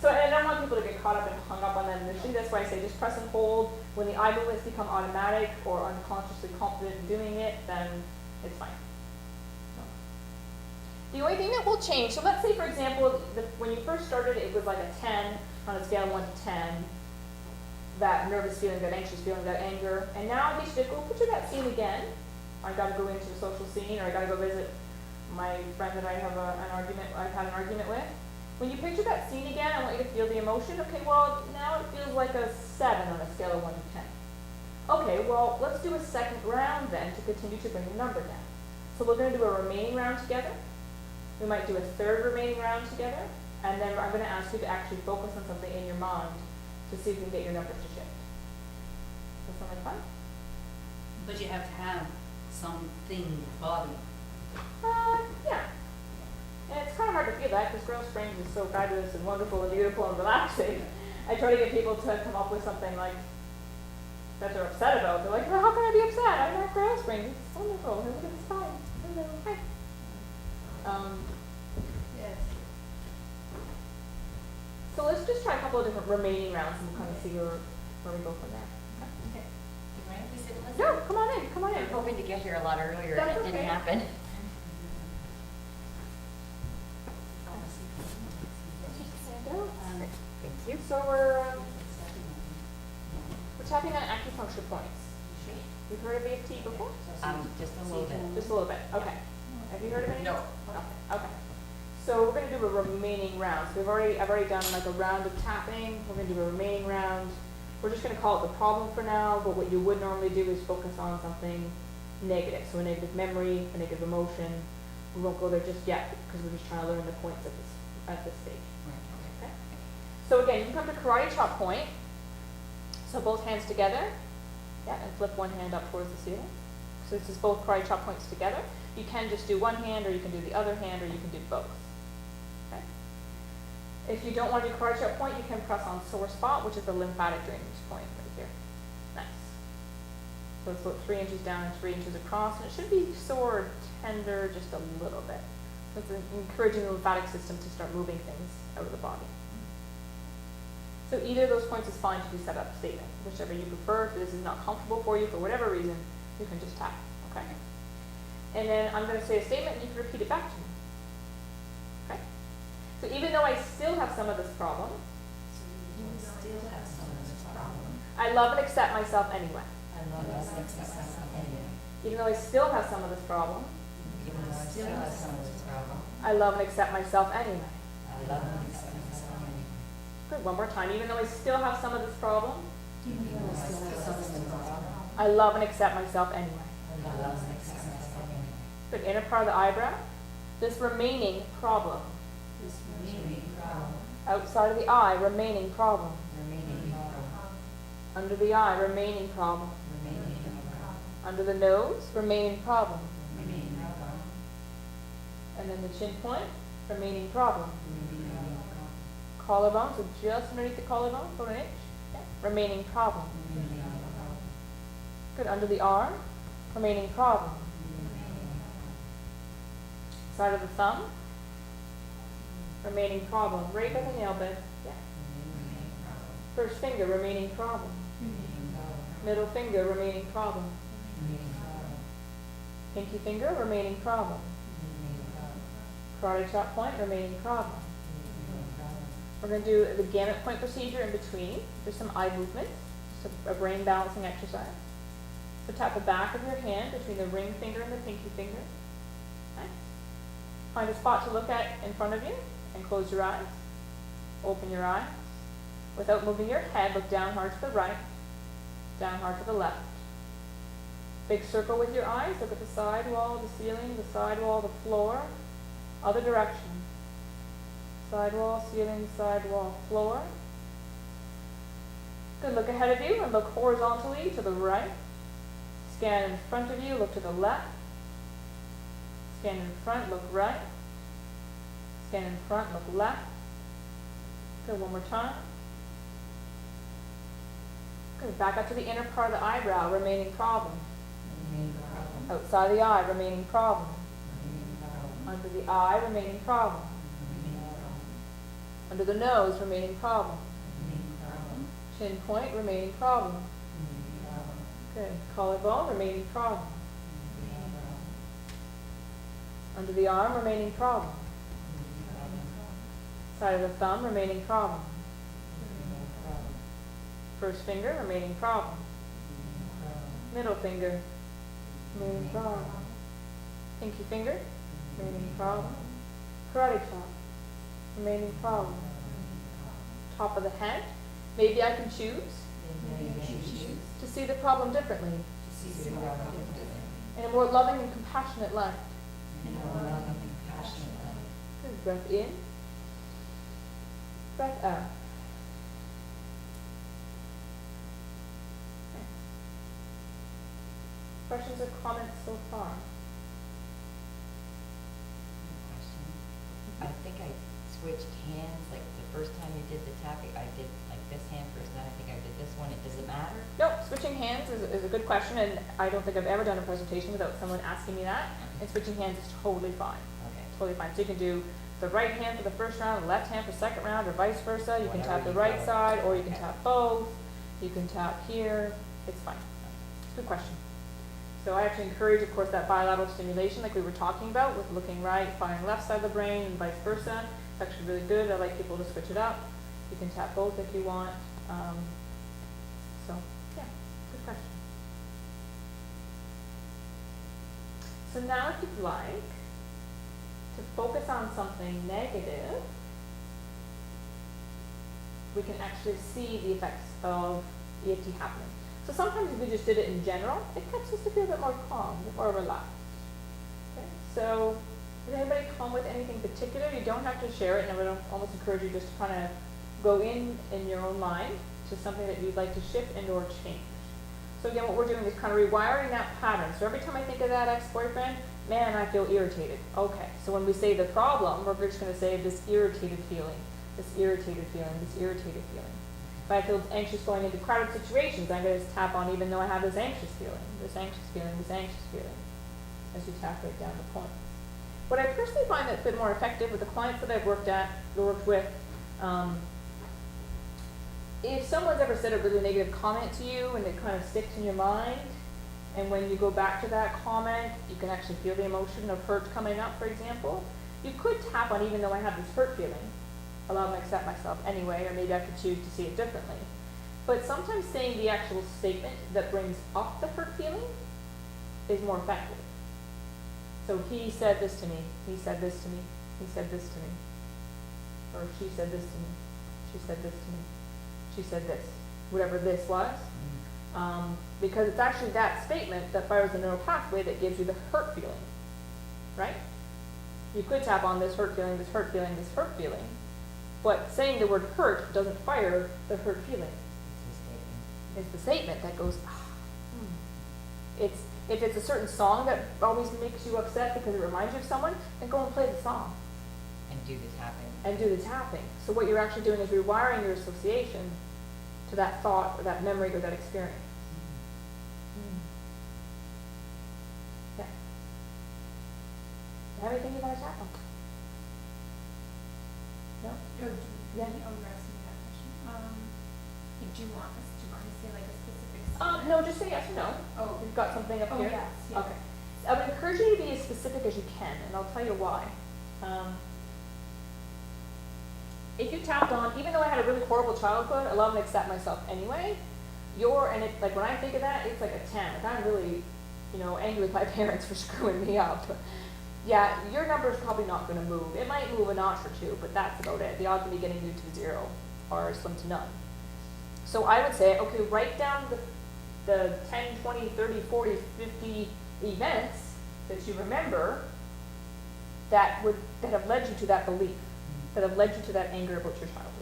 So, and I don't want people to get caught up and hung up on that initially. That's why I say just press and hold. When the eye movements become automatic or unconsciously confident in doing it, then it's fine. The only thing that will change, so let's say, for example, when you first started, it was like a 10 on a scale of 1 to 10. That nervous feeling, that anxious feeling, that anger. And now I get you to go picture that scene again. I got to go into a social scene, or I got to go visit my friend that I have I've had an argument with. When you picture that scene again, I want you to feel the emotion. Okay, well, now it feels like a 7 on a scale of 1 to 10. Okay, well, let's do a second round then to continue to bring the number down. So we're going to do a remaining round together. We might do a third remaining round together. And then I'm going to ask you to actually focus on something in your mind to see if you can get your numbers to shift. Does that sound like fun? But you have to have something body. Yeah. And it's kind of hard to feel that because Girl Springs is so fabulous and wonderful and beautiful and relaxing. I try to get people to come up with something like that they're upset about. They're like, well, how can I be upset? I'm at Girl Springs. It's wonderful. Everything's fine. Hello. Hi. Yes. So let's just try a couple of different remaining rounds and we'll kind of see where we go from there. Okay. You ready? We said let's. No, come on in. Come on in. I'm hoping to get here a lot earlier, and That's it didn't okay. happen. Thank you. So we're tapping on acupuncture points. You've heard of EFT before? Just a little bit. Just a little bit. Okay. Have you heard of it? No. Okay. So we're going to do a remaining round. So I've already done like a round of tapping. We're going to do a remaining round. We're just going to call it the problem for now, but what you would normally do is focus on something negative. So a negative memory, a negative emotion. We won't go there just yet because we're just trying to learn the points at this stage. Okay? So again, you can come to karate chop point. So both hands together. Yeah, and flip one hand up towards the ceiling. So this is both karate chop points together. You can just do one hand, or you can do the other hand, or you can do both. Okay? If you don't want to do karate chop point, you can press on sore spot, which is the lymphatic drainage point right here. Nice. So it's about 3 inches down and 3 inches across, and it should be sore or tender just a little bit. So it's encouraging the lymphatic system to start moving things out of the body. So either of those points is fine to do setup statement, whichever you prefer. If this is not comfortable for you for whatever reason, you can just tap, okay? And then I'm going to say a statement and you can repeat it back to me, okay? So even though I still have some of this problem, You still have some of this problem. I love and accept myself anyway. I love this exercise anyway. Even though I still have some of this problem, Even though I still have some of this problem. I love and accept myself anyway. I love and accept myself anyway. Good, one more time. Even though I still have some of this problem, Even though I still have some of this problem. I love and accept myself anyway. I love and accept myself anyway. Good, inner part of the eyebrow. This remaining problem. This remaining problem. Outside of the eye, remaining problem. Remaining problem. Under the eye, remaining problem. Remaining problem. Under the nose, remaining problem. And then the chin point, remaining problem. Collarbone, so just underneath the collarbone, about an inch. Okay. Remaining problem. Good. Under the arm, remaining problem. Side of the thumb, remaining problem. Right by the nail bed. Yeah. First finger, remaining problem. Middle finger, remaining problem. Pinky finger, remaining problem. Karate chop point, remaining problem. We're going to do the Gannet point procedure in between. There's some eye movement, just a brain balancing exercise. So tap the back of your hand between the ring finger and the pinky finger. Nice. Find a spot to look at in front of you and close your eyes. Open your eyes. Without moving your head, look down hard to the right, down hard to the left. Big circle with your eyes. Look at the side wall, the ceiling, the side wall, the floor. Other direction. Side wall, ceiling, side wall, floor. Good. Look ahead of you and look horizontally to the right. Scan in front of you, look to the left. Scan in front, look right. Scan in front, look left. Good. One more time. Good. Back up to the inner part of the eyebrow, remaining problem. Outside the eye, remaining problem. Under the eye, remaining problem. Under the nose, remaining problem. Chin point, remaining problem. Good. Collarbone, remaining problem. Under the arm, remaining problem. Side of the thumb, remaining problem. First finger, remaining problem. Middle finger, remaining problem. Pinky finger, remaining problem. Karate chop, remaining problem. Top of the head, maybe I can choose to see the problem differently. In a more loving and compassionate light. Good. Breath in. Breath out. Questions or comments so far? I think I switched hands, like the first time you did the tapping, I did like this hand first, and then I think I did this one. Does it matter? No, switching hands is a good question, and I don't think I've ever done a presentation without someone asking me that. And switching hands is totally fine. Okay. Totally fine. So you can do the right hand for the first round, the left hand for second round, or vice versa. You can tap the right side, or you can tap both. You can tap here. It's fine. It's a good question. So I actually encourage, of course, that bilateral stimulation like we were talking about with looking right, firing left side of the brain, and vice versa. It's actually really good. I like people to switch it up. You can tap both if you want. So, yeah, good question. So now if you'd like to focus on something negative, we can actually see the effects of EFT happening. So sometimes if we just did it in general, it gets us to feel a bit more calm, a bit more relaxed. Okay? So is anybody calm with anything particular? You don't have to share it, and I would almost encourage you just to kind of go in your own mind to something that you'd like to shift and or change. So again, what we're doing is kind of rewiring that pattern. So every time I think of that ex-boyfriend, man, I feel irritated. Okay, so when we say the problem, we're just going to say this irritated feeling, this irritated feeling, this irritated feeling. If I feel anxious going into crowded situations, I'm going to tap on even though I have this anxious feeling, this anxious feeling, this anxious feeling, as you tap right down the point. What I personally find that's been more effective with the clients that I've worked with, if someone's ever said a really negative comment to you and it kind of sticks in your mind, and when you go back to that comment, you can actually feel the emotion of hurt coming up, for example, you could tap on even though I have this hurt feeling. Allow me to accept myself anyway, or maybe I could choose to see it differently. But sometimes saying the actual statement that brings up the hurt feeling is more effective. So he said this to me, he said this to me, he said this to me. Or she said this to me, she said this to me, she said this, whatever this was. Because it's actually that statement that fires the neural pathway that gives you the hurt feeling, right? You could tap on this hurt feeling, this hurt feeling, this hurt feeling. But saying the word hurt doesn't fire the hurt feeling. It's the statement that goes, If it's a certain song that always makes you upset because it reminds you of someone, then go and play the song And do the tapping. and do the tapping. So what you're actually doing is rewiring your association to that thought or that memory or that experience. Yeah. You have anything you want to tap on? No? Yeah. Yeah. Oh, you're asking me that question. Do you want to say like a specific? No, just say yes or no. Oh. You've got something up Oh, here? yes, yes. Okay. I would encourage you to be as specific as you can, and I'll tell you why. If you tapped on, even though I had a really horrible childhood, I love and accept myself anyway, like when I think of that, it's like a 10. Like I'm really, angry with my parents for screwing me up. Yeah, your number's probably not going to move. It might move a notch or two, but that's about it. The odds of me getting you to 0 are slim to none. So I would say, okay, write down the 10, 20, 30, 40, 50 events that you remember that have led you to that belief, that have led you to that anger about your childhood.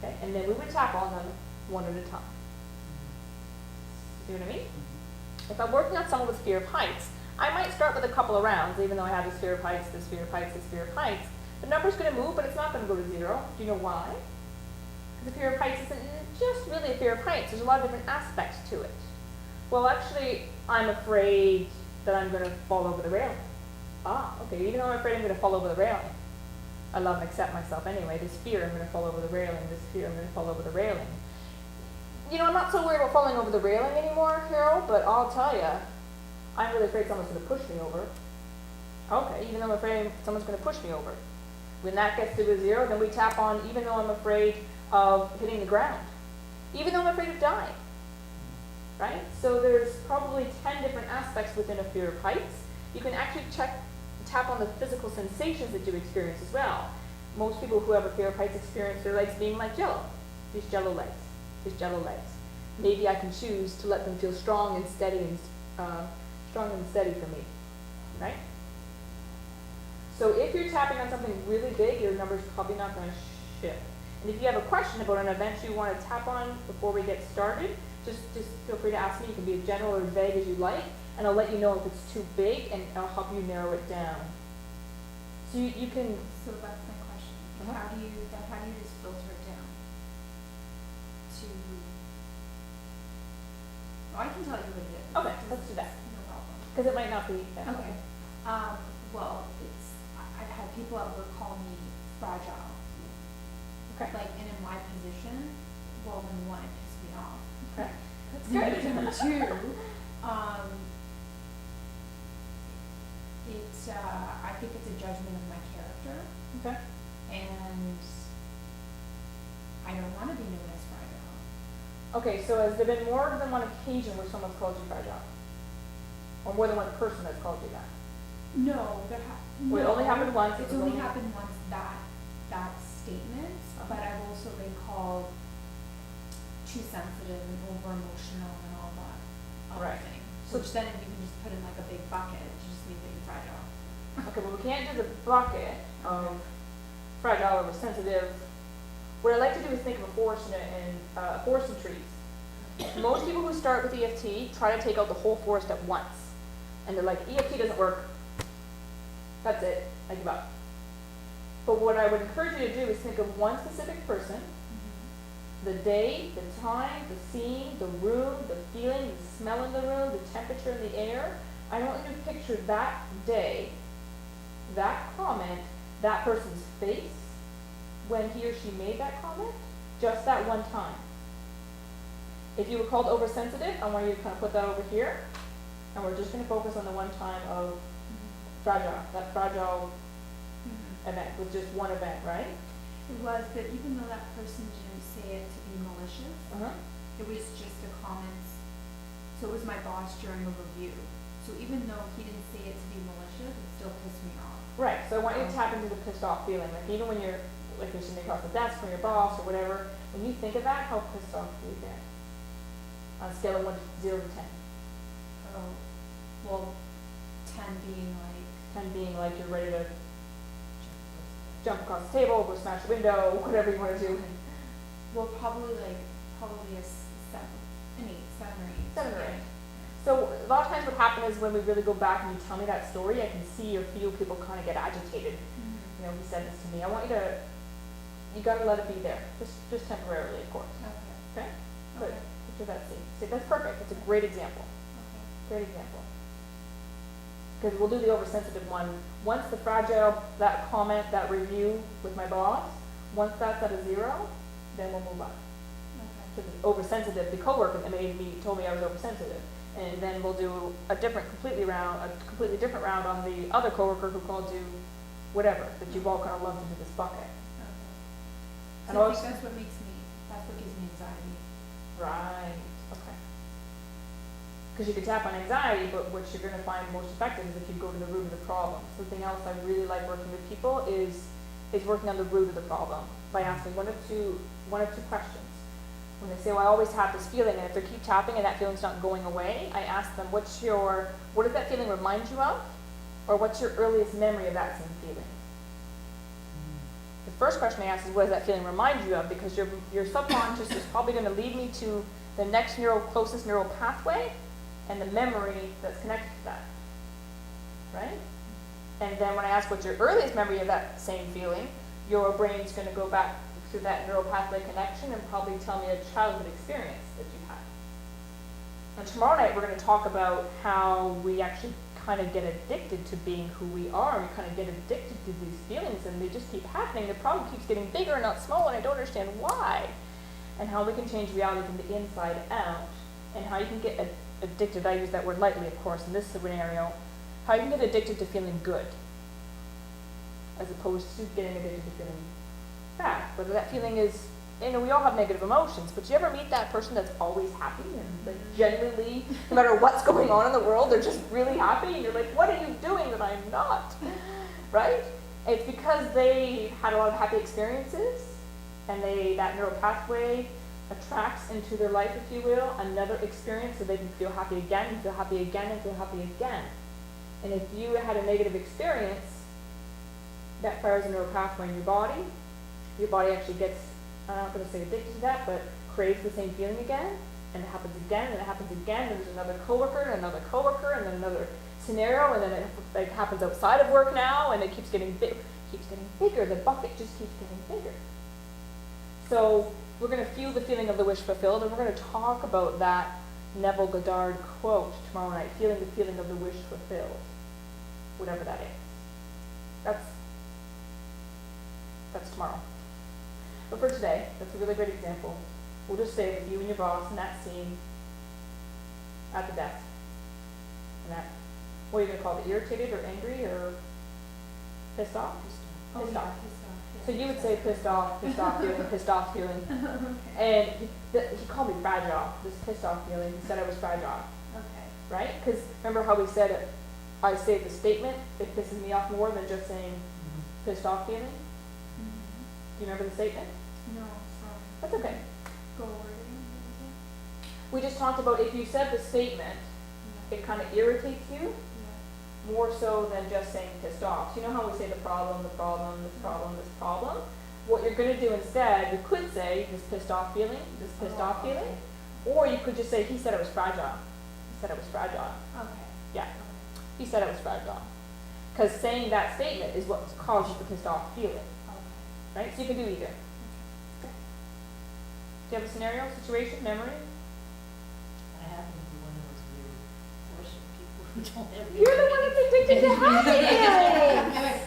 Okay, and then we would tap on them one at a time. See what I mean? If I'm working on someone with fear of heights, I might start with a couple of rounds, even though I have this fear of heights, this fear of heights, this fear of heights. The number's going to move, but it's not going to go to 0. Do you know why? Because the fear of heights isn't just really a fear of heights. There's a lot of different aspects to it. Well, actually, I'm afraid that I'm going to fall over the railing. Okay, even though I'm afraid I'm going to fall over the railing, I love and accept myself anyway. This fear, I'm going to fall over the railing. This fear, I'm going to fall over the railing. I'm not so worried about falling over the railing anymore, Harold, but I'll tell you, I'm really afraid someone's going to push me over. Okay, even though I'm afraid someone's going to push me over. When that gets to a 0, then we tap on, even though I'm afraid of hitting the ground. Even though I'm afraid of dying. Right? So there's probably 10 different aspects within a fear of heights. You can actually tap on the physical sensations that you experience as well. Most people who have a fear of heights experience their legs being like jello. These jello legs. These jello legs. Maybe I can choose to let them feel strong and steady for me. Right? So if you're tapping on something really big, your number's probably not going to shift. And if you have a question about an event you want to tap on before we get started, just feel free to ask me. You can be as general or as vague as you like, and I'll let you know if it's too big, and I'll help you narrow it down. So you can. So that's my question. Uh-huh. How do you just filter it down to? Well, I can tell you what it is. Okay, let's do that. No problem. Because it might not be. Okay. Well, I've had people at work call me fragile. Okay. Like, and in my position, well, number one, it pissed me off. Okay. That's Number good. 2, I think it's a judgment of my character, Okay. and I don't want to be known as fragile. Okay, so has there been more than one occasion where someone's called you fragile? Or more than one person has called you that? No, Well, it only happened once. It's only happened once, that statement, but I've also been called too sensitive and over emotional and all that other Right. thing. So- Which then you can just put in like a big bucket, it just means that you're fragile. Okay, well, we can't do the bucket of fragile or sensitive. What I like to do is think of a forest and forest and trees. Most people who start with EFT try to take out the whole forest at once. And they're like, EFT doesn't work. That's it. I give up. But what I would encourage you to do is think of one specific person, the day, the time, the scene, the room, the feeling, the smell in the room, the temperature in the air. I want you to picture that day, that comment, that person's face when he or she made that comment, just that one time. If you were called oversensitive, I want you to kind of put that over here, and we're just going to focus on the one time of fragile, that fragile event with just one event, right? It was, but even though that person didn't say it to be malicious, it was just a comment. So it was my boss during a review. So even though he didn't say it to be malicious, it still pissed me off. Right, so I want you to tap into the pissed off feeling. Like even when you're sitting across the desk from your boss or whatever, when you think of that, how pissed off do you get? On a scale of 0 to 10. Oh, well, 10 being like, 10 being like you're ready to jump across the table, go smash the window, whatever you want to do. well, probably a 7, an 8, 7 or 8. 7 or 8. So a lot of times what happens is when we really go back and you tell me that story, I can see or feel people kind of get agitated. You know, he said this to me. I want you to, you gotta let it be there, just temporarily, of course. Okay. Okay? Good. Okay. Picture that scene. See, that's perfect. It's a great example. Okay. Great example. Because we'll do the oversensitive one. Once the fragile, that comment, that review with my boss, once that's at a 0, then we'll move on. Okay. To the oversensitive, the coworker that told me I was oversensitive. And then we'll do a completely different round on the other coworker who called you whatever, that you've all kind of lumped into this bucket. Okay. And So I also- think that's what gives me anxiety. Right, okay. Because you could tap on anxiety, but what you're gonna find most effective is if you go to the root of the problem. Something else I really like working with people is working on the root of the problem by asking one or two questions. When they say, well, I always have this feeling, and if they keep tapping and that feeling's not going away, I ask them, what does that feeling remind you of? Or what's your earliest memory of that same feeling? The first question I ask is, what does that feeling remind you of? Because your subconscious is probably going to lead me to the next closest neural pathway and the memory that's connected to that, right? And then when I ask what's your earliest memory of that same feeling, your brain's going to go back through that neural pathway connection and probably tell me a childhood experience that you had. And tomorrow night we're going to talk about how we actually kind of get addicted to being who we are. We kind of get addicted to these feelings and they just keep happening. The problem keeps getting bigger and not smaller, and I don't understand why. And how we can change reality from the inside out, and how you can get addicted, I use that word lightly of course in this scenario, how you can get addicted to feeling good as opposed to getting addicted to feeling bad. Whether that feeling is, you know, we all have negative emotions, but you ever meet that person that's always happy and like genuinely, no matter what's going on in the world, they're just really happy, and you're like, what are you doing that I'm not? Right? It's because they had a lot of happy experiences, and that neural pathway attracts into their life, if you will, another experience so they can feel happy again, and feel happy again, and feel happy again. And if you had a negative experience, that fires a neural pathway in your body. Your body actually gets, I'm not going to say addicted to that, but craves the same feeling again, and it happens again, and it happens again, and there's another coworker, and then another scenario, and then it like happens outside of work now, and it keeps getting bigger, the bucket just keeps getting bigger. So we're going to feel the feeling of the wish fulfilled, and we're going to talk about that Neville Goddard quote tomorrow night, feeling the feeling of the wish fulfilled, whatever that is. That's tomorrow. But for today, that's a really great example. We'll just say that you and your boss in that scene at the desk, and that, what are you going to call it, irritated or angry or pissed off? Oh, Pissed yeah, off. pissed off. So you would say pissed off feeling, pissed off feeling. Okay. And he called me fragile, this pissed off feeling. He said I was fragile, Okay. right? Because remember how we said it, I say the statement, it pisses me off more than just saying pissed off feeling? Mm-hmm. Do you remember the statement? No, sorry. That's okay. Go over it again. We just talked about if you said the statement, it kind of irritates you Yeah. more so than just saying pissed off. So you know how we say the problem, this problem, this problem? What you're going to do instead, you could say this pissed off feeling, this pissed off feeling, or you could just say he said I was fragile. He said I was fragile. Okay. Yeah, Okay. he said I was fragile. Because saying that statement is what caused you the pissed off feeling, Okay. right? So you can do either. Do you have a scenario, situation, memory? I happen to be one of those weird fortunate people who don't have. You're the one that's addicted to happiness!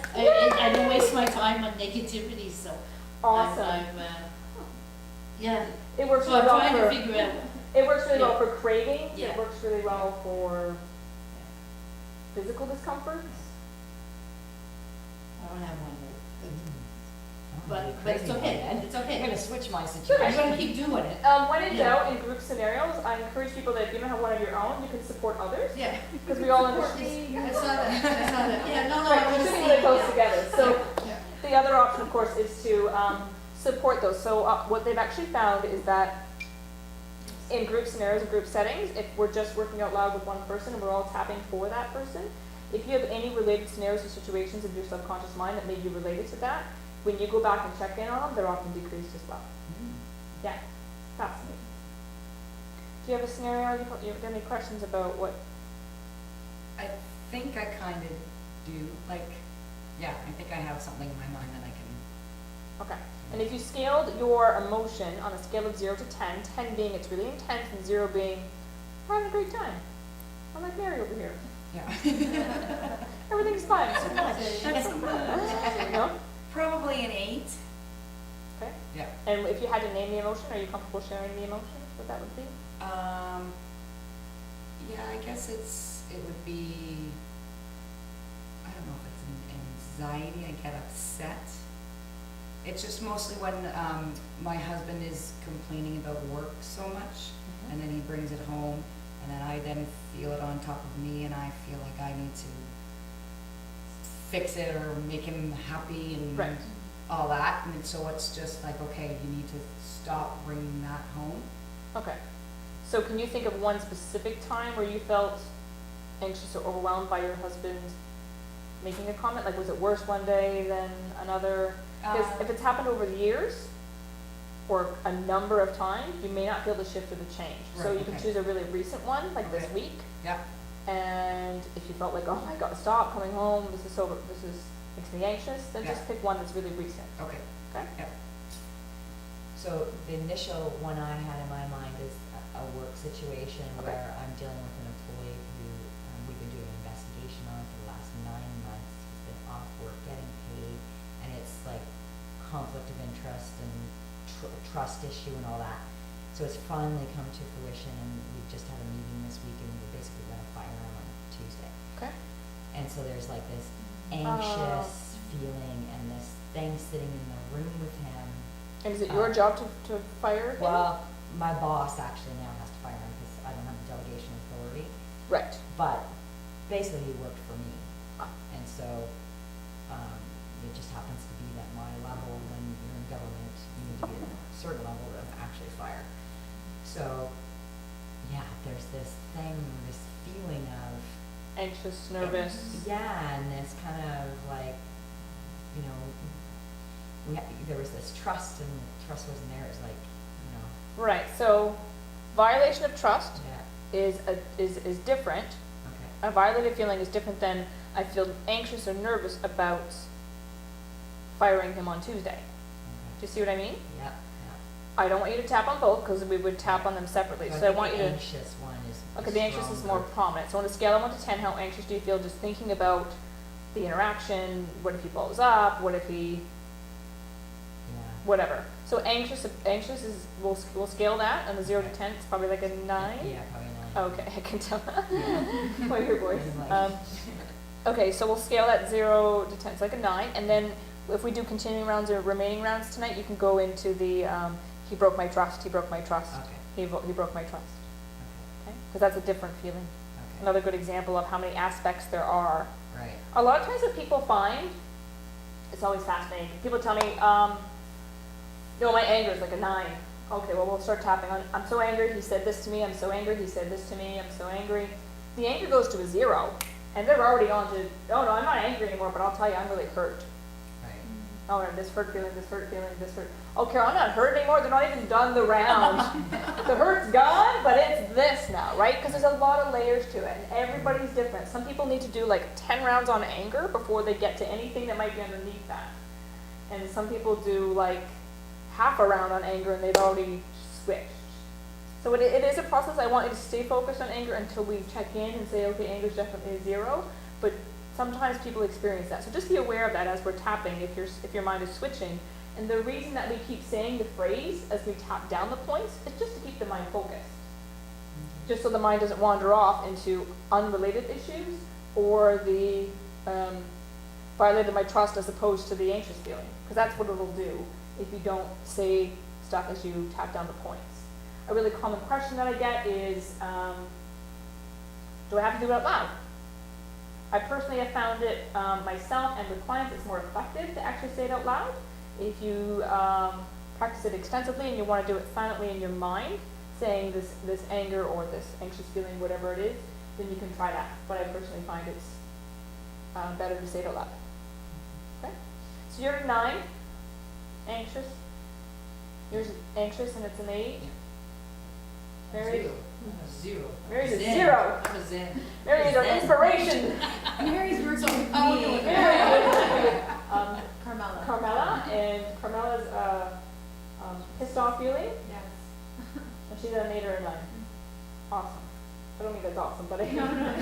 I don't waste my time on negativity, so. Awesome. Yeah, It works so really I'm well trying to for, figure out, it works really well Yeah. for cravings, it Yeah. works really well for physical discomforts. I don't have one I'm but gonna be it's crazy okay, about that. it's I'm okay. gonna switch my I'm situation. gonna keep doing it. When in Yeah. doubt, in group scenarios, I encourage people that if you don't have one of your own, you can support others. Yeah. Because we all I understand. saw that, yeah, no, Right, I we're was doing seeing, really close yeah. together. So Yeah. the other option, of course, is to support those. So what they've actually found is that in group scenarios and group settings, if we're just working out loud with one person and we're all tapping for that person, if you have any related scenarios or situations in your subconscious mind that may be related to that, when you go back and check in on them, they're often decreased as well. Yeah, fascinating. Do you have a scenario, you have any questions about what? I think I kind of do, like, yeah, I think I have something in my mind that I can. Okay. And if you scaled your emotion on a scale of 0 to 10, 10 being it's really intense and 0 being having a great time. I'm like Mary over here. Yeah. Everything's fine. So much. No? Probably an 8. Okay. Yeah. And if you had to name the emotion, are you comfortable sharing the emotion? What that would be? Yeah, I guess it would be, I don't know if it's an anxiety, I get upset. It's just mostly when my husband is complaining about work so much, and then he brings it home, and then I then feel it on top of me, and I feel like I need to fix it or make him happy and Right. all that. And so it's just like, okay, you need to stop bringing that home. Okay. So can you think of one specific time where you felt anxious or overwhelmed by your husband making a comment? Like, was it worse one day than another? Because if it's happened over the years or a number of times, you may not feel the shift or the change. So Right, you can okay. choose a really recent one, like this Okay. week. Yeah. And if you felt like, oh my God, stop coming home, this makes me anxious, then Yeah. just pick one that's really recent. Okay. Okay? Yeah. So the initial one I had in my mind is a work situation Okay. where I'm dealing with an employee who we've been doing an investigation on for the last 9 months. He's been off work, getting paid, and it's like conflict of interest and trust issue and all that. So it's finally come to fruition, and we've just had a meeting this week, and we're basically going to fire him on Tuesday. Okay. And so there's like this anxious feeling and this thing sitting in the room with him. And is it your job to fire him? Well, my boss actually now has to fire him because I don't have the delegation authority. Right. But basically, he worked for me, Ah. and so it just happens to be that my level, when you're in government, you need to be at a certain level to actually fire. So, yeah, there's this thing, this feeling of Anxious, nervous. yeah, and this kind of like, you know, there was this trust, and the trust wasn't there. It was like, you know, Right. So violation of trust yeah, is different. okay, A violated feeling is different than I feel anxious or nervous about firing him on Tuesday. okay, Do you see what I mean? yeah, yeah. I don't want you to tap on both because we would tap on them separately. So I think want you the to. anxious one is Okay, the anxious is more stronger. prominent. So on a scale of 1 to 10, how anxious do you feel just thinking about the interaction? What if he blows up? What if he, Yeah. whatever. So anxious is, we'll scale that on a 0 to 10. It's probably like a 9. Yeah, probably 9. Okay, I can tell. Yeah. By your voice. Like- Okay, so we'll scale that 0 to 10. It's like a 9. And then if we do continuing rounds or remaining rounds tonight, you can go into the he broke my trust, he broke my trust, Okay, he broke my trust. okay, Okay? Because that's a different feeling. okay. Another good example of how many aspects there are. Right. A lot of times what people find, it's always fascinating. People tell me, my anger is like a 9. Okay, well, we'll start tapping on, I'm so angry, he said this to me, I'm so angry, he said this to me, I'm so angry. The anger goes to a 0, and they're already on to, oh no, I'm not angry anymore, but I'll tell you, I'm really hurt. Right. Oh, and this hurt feeling, this hurt feeling, this hurt. Oh, Carol, I'm not hurt anymore, they're not even done the round. The hurt's gone, but it's this now, right? Because there's a lot of layers to it, and everybody's different. Some people need to do like 10 rounds on anger before they get to anything that might be underneath that. And some people do like half a round on anger and they've already switched. So it is a process. I want you to stay focused on anger until we check in and say, okay, anger is definitely a 0, but sometimes people experience that. So just be aware of that as we're tapping if your mind is switching. And the reason that we keep saying the phrase as we tap down the points is just to keep the mind focused. Just so the mind doesn't wander off into unrelated issues or the violated my trust as opposed to the anxious feeling. Because that's what it'll do if you don't say stuff as you tap down the points. A really common question that I get is, do I have to do it out loud? I personally have found it myself and with clients it's more effective to actually say it out loud. If you practice it extensively and you want to do it silently in your mind, saying this anger or this anxious feeling, whatever it is, then you can try that. But I personally find it's better to say it out loud. Okay? So you're a 9, anxious. Yours is anxious and it's an 8. Mary, Zero. Mary's a Zen. zero. I'm a zen. Mary's our Zen. inspiration. Mary's working with me. Carmela. Carmela, and Carmela's pissed off feeling, Yes. and she's a nader in life. Awesome. I don't mean that's awesome, but No, no.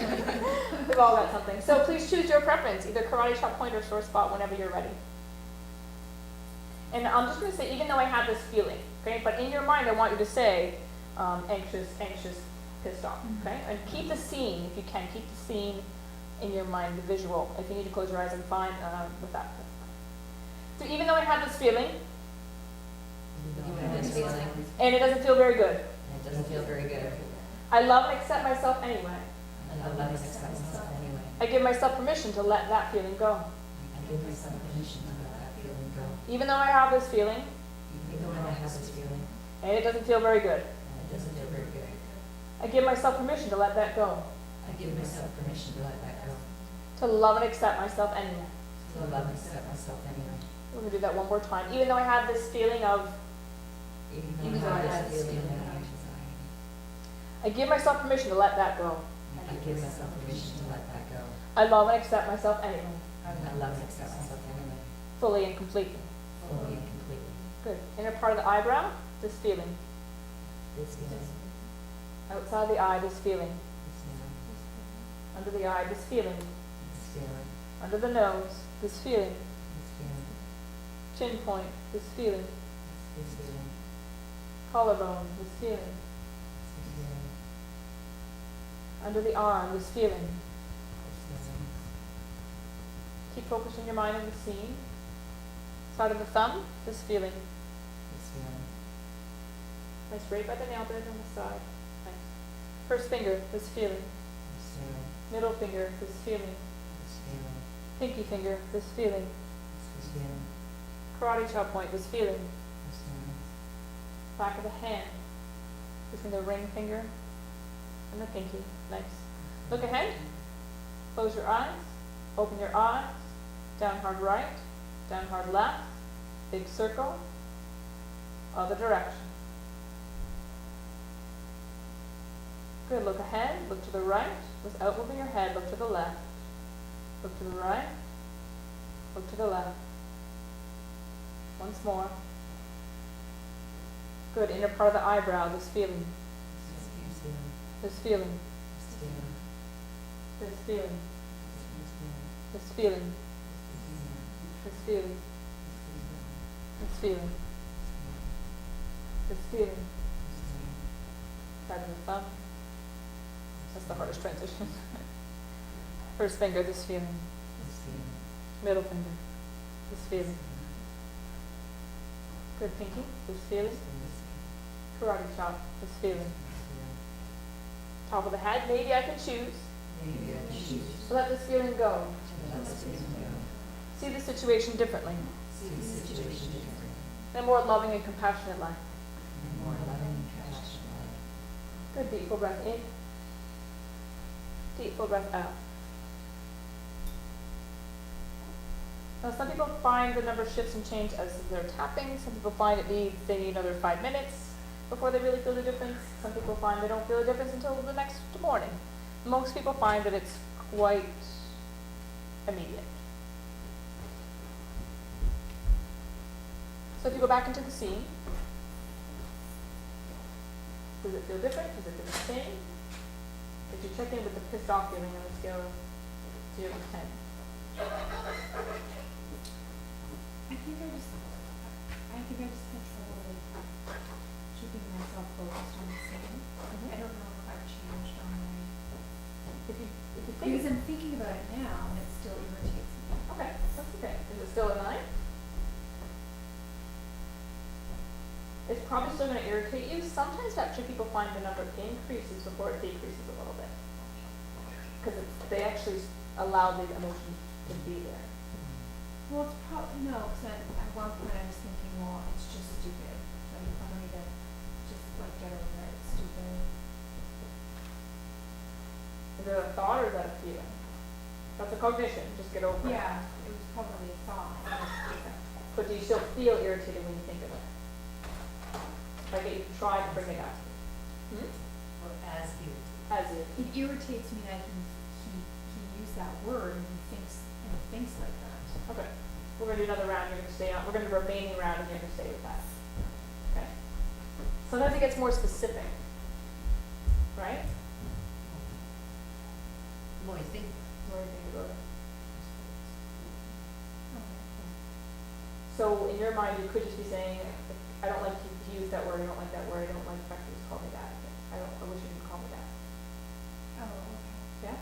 we've all got something. So please choose your preference, either karate chop point or sore spot whenever you're ready. And I'm just going to say, even though I have this feeling, okay, but in your mind I want you to say anxious, pissed off, okay? And keep the scene, if you can, keep the scene in your mind, the visual. If you need to close your eyes, I'm fine with that. So even though I have this feeling, and it doesn't feel very good, And it doesn't feel very good. I love and accept myself anyway. And I love and accept myself anyway. I give myself permission to let that feeling go. I give myself permission to let that feeling go. Even though I have this feeling, Even though I have this feeling, and it doesn't feel very good, and it doesn't feel very good. I give myself permission to let that go. I give myself permission to let that go. To love and accept myself anyway. To love and accept myself anyway. We're going to do that one more time. Even though I have this feeling of, Even though I have this feeling of anxiety, I give myself permission to let that go. I give myself permission to let that go. I love and accept myself anyway. I love and accept myself anyway. Fully and completely. Fully and completely. Good. Inner part of the eyebrow, this feeling. This feeling, Outside the eye, this feeling. this feeling, Under the eye, this feeling. this feeling, Under the nose, this feeling. this feeling, Chin point, this feeling. this feeling, Collarbone, this feeling. this feeling, Under the arm, this feeling. this feeling, Keep focusing your mind on the scene. Side of the thumb, this feeling. this feeling, Nice, right by the nail bed on the side. Nice. First finger, this feeling. this feeling, Middle finger, this feeling. this feeling, Pinky finger, this feeling. this feeling, Karate chop point, this feeling. this feeling, Back of the hand, between the ring finger and the pinky. Nice. Look ahead. Close your eyes. Open your eyes. Down hard right. Down hard left. Big circle. Other direction. Good. Look ahead. Look to the right. Without moving your head, look to the left. Look to the right. Look to the left. Once more. Good. Inner part of the eyebrow, this feeling. this feeling, This feeling. this feeling, This feeling. this This feeling, feeling. this This feeling. This feeling. This feeling. Side of the thumb. That's the hardest transition. First finger, this feeling. Middle finger, this feeling. Good pinky, this feeling. Karate chop, this feeling. Top of the head, maybe I can choose Maybe I can choose to let this feeling go. to let this feeling go. See the situation differently. See the situation differently. In a more loving and compassionate life. And more loving and compassionate. Good, deep full breath in. Deep full breath out. Now, some people find the number shifts and change as they're tapping. Some people find they need another 5 minutes before they really feel the difference. Some people find they don't feel the difference until the next morning. Most people find that it's quite immediate. So if you go back into the scene, does it feel different? Does it feel the same? Did you check in with the pissed off feeling on a scale of 0 to 10? I think I just had trouble with keeping myself focused on the scene. I don't know if I've changed on my, If you think, because I'm thinking about it now and it still irritates me. okay, that's okay. Is it still a 9? It's probably still going to irritate you. Sometimes actually people find the number increases before it decreases a little bit. Because they actually allow the emotion to be there. Well, it's probably, no, because at one point I was thinking, well, it's just stupid. Like, I don't need to just like get over it, it's stupid. Is it a thought or is that a feeling? That's a cognition. Just get over it. Yeah, it was probably a thought. But do you still feel irritated when you think of it? Like you try to bring it up. or as irritated? As you. It irritates me that he used that word and he thinks like that. Okay. We're gonna do another round, you're gonna stay on, we're gonna do a remaining round and you're gonna stay with that. Okay. Sometimes it gets more specific. Right? Well, I think, What do you think about it? Okay. So in your mind, you could just be saying, I don't like to use that word, I don't like that word, I don't like the fact that you call me that. I wish you didn't call me that. Oh, okay. Yeah?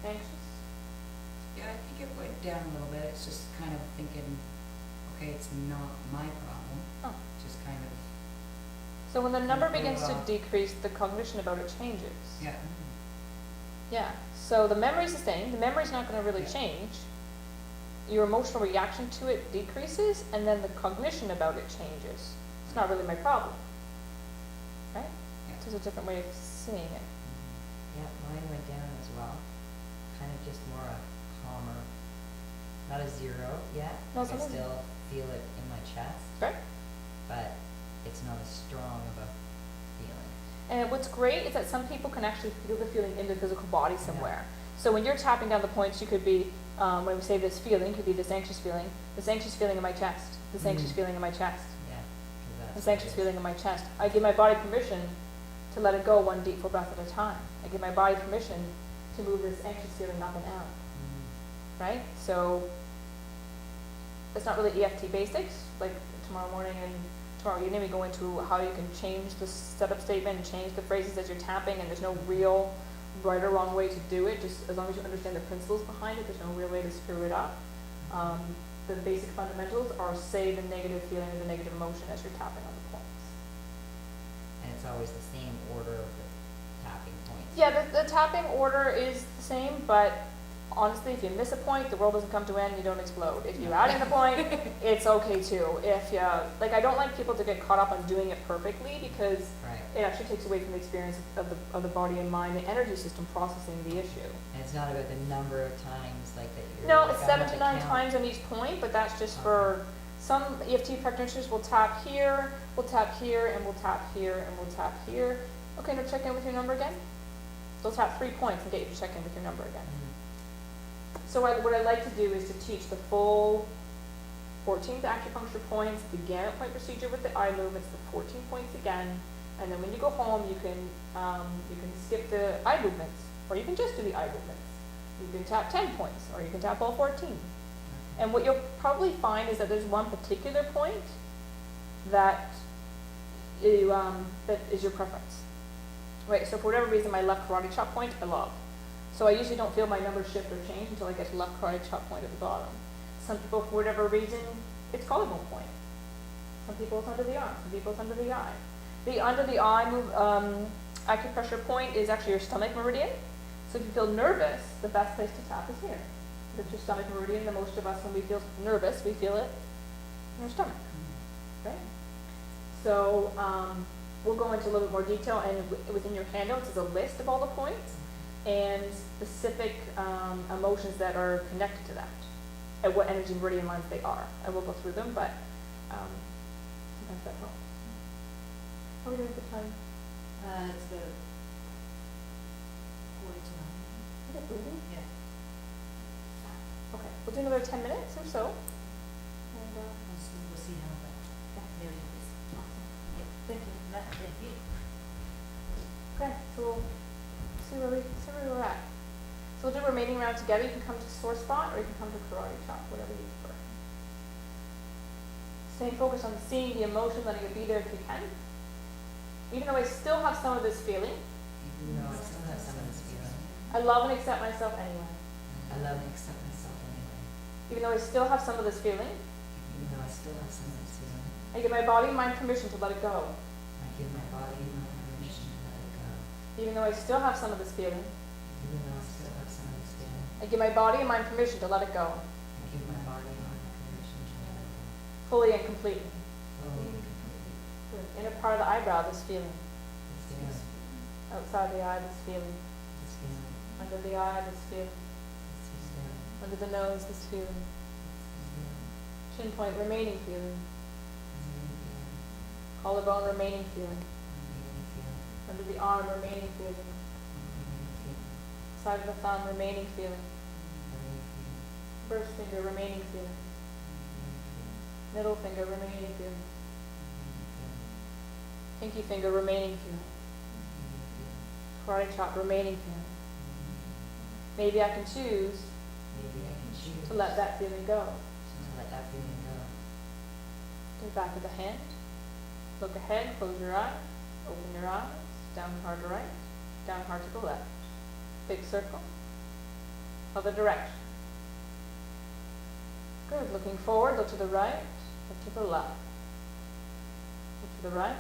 Okay. Anxious? yeah, I think it went down a little bit. It's just kind of thinking, okay, it's not my problem. Oh. Just kind of, So when the number Improve begins to on. decrease, the cognition about it changes. yeah. Yeah. So the memory's the same. The memory's not going to really Yeah. change. Your emotional reaction to it decreases, and then the cognition about it changes. It's not really my problem. Right? Yeah. It's just a different way of seeing it. Yeah, mine went down as well. Kind of just more a calmer, not a zero yet. No, I something- still feel it in my chest, Right? but it's not as strong of a feeling. And what's great is that some people can actually feel the feeling in their physical body somewhere. So when you're tapping down the points, you could be, when we say this feeling, could be this anxious feeling in my chest, this anxious Mhm. feeling in my chest, Yeah, 'cause that's. this what anxious it is. feeling in my chest. I give my body permission to let it go one deep full breath at a time. I give my body permission to move this anxious feeling up and out, Mhm. right? So it's not really EFT basics, like tomorrow morning and tomorrow evening we go into how you can change the setup statement and change the phrases as you're tapping, and there's no real right or wrong way to do it, just as long as you understand the principles behind it, there's no real way to screw it up. The basic fundamentals are say the negative feeling or the negative emotion as you're tapping on the points. And it's always the same order of the tapping points. Yeah, the tapping order is the same, but honestly, if you miss a point, the world doesn't come to an end, you don't explode. If you add in a point, it's okay too. If you, like, I don't like people to get caught up on doing it perfectly, because Right. it actually takes away from the experience of the body and mind, the energy system processing the issue. And it's not about the number of times like that you're. No, like, it's I 7 want to to 9 count. times on each point, but that's just for, some EFT practitioners will tap here, will tap here, and will tap here, and will tap here. Okay, now check in with your number again. They'll tap 3 points and get you to check in with your number again. Mhm. So what I like to do is to teach the full 14 acupuncture points, the Gannet point procedure with the eye movements, the 14 points again, and then when you go home, you can skip the eye movements, or you can just do the eye movements. You can tap 10 points, or you can tap all 14. And what you'll probably find is that there's one particular point that that is your preference. Right, so for whatever reason, my left karate chop point, I love. So I usually don't feel my number shift or change until I get to left karate chop point at the bottom. Some people, for whatever reason, it's collarbone point. Some people it's under the arm, some people it's under the eye. The under the eye move, acupressure point is actually your stomach meridian. So if you feel nervous, the best place to tap is here. It's your stomach meridian, and most of us, when we feel nervous, we feel it in our stomach. Right? So we'll go into a little bit more detail, and within your handouts is a list of all the points and specific emotions that are connected to that, and what energy meridian lines they are. I will go through them, but sometimes that helps. How are we doing for time? It's about 49. Is it moving? Yeah. Okay, we'll do another 10 minutes or so. And, We'll see how that, there it is. awesome. Yeah. Thank you. Thank you. Okay, so we'll see where we're at. So we'll do remaining round together. You can come to sore spot, or you can come to karate chop, whatever you prefer. Staying focused on seeing the emotion, letting it be there if you can. Even though I still have some of this feeling, Even though I still have some of this feeling, I love and accept myself anyway. I love and accept myself anyway. Even though I still have some of this feeling, Even though I still have some of this feeling, I give my body and mind permission to let it go. I give my body and mind permission to let it go. Even though I still have some of this feeling, Even though I still have some of this feeling, I give my body and mind permission to let it go, I give my body and mind permission to let it go. fully and completely. Fully and completely. Good. Inner part of the eyebrow, this feeling. This feeling, Outside the eye, this feeling. this feeling, Under the eye, this feeling. this feeling, Under the nose, this feeling. this feeling, Chin point, remaining feeling. this feeling, Collarbone, remaining feeling. remaining feeling, Under the arm, remaining feeling. remaining feeling, Side of the thumb, remaining feeling. remaining feeling, First finger, remaining feeling. remaining feeling, Middle finger, remaining feeling. remaining feeling, Pinky finger, remaining feeling. remaining feeling, Karate chop, remaining feeling. remaining feeling. Maybe I can choose Maybe I can choose to let that feeling go. to let that feeling go. To the back of the hand. Look ahead, close your eyes, open your eyes, down hard to right, down hard to the left. Big circle. Other direction. Good. Looking forward, look to the right, look to the left. Look to the right,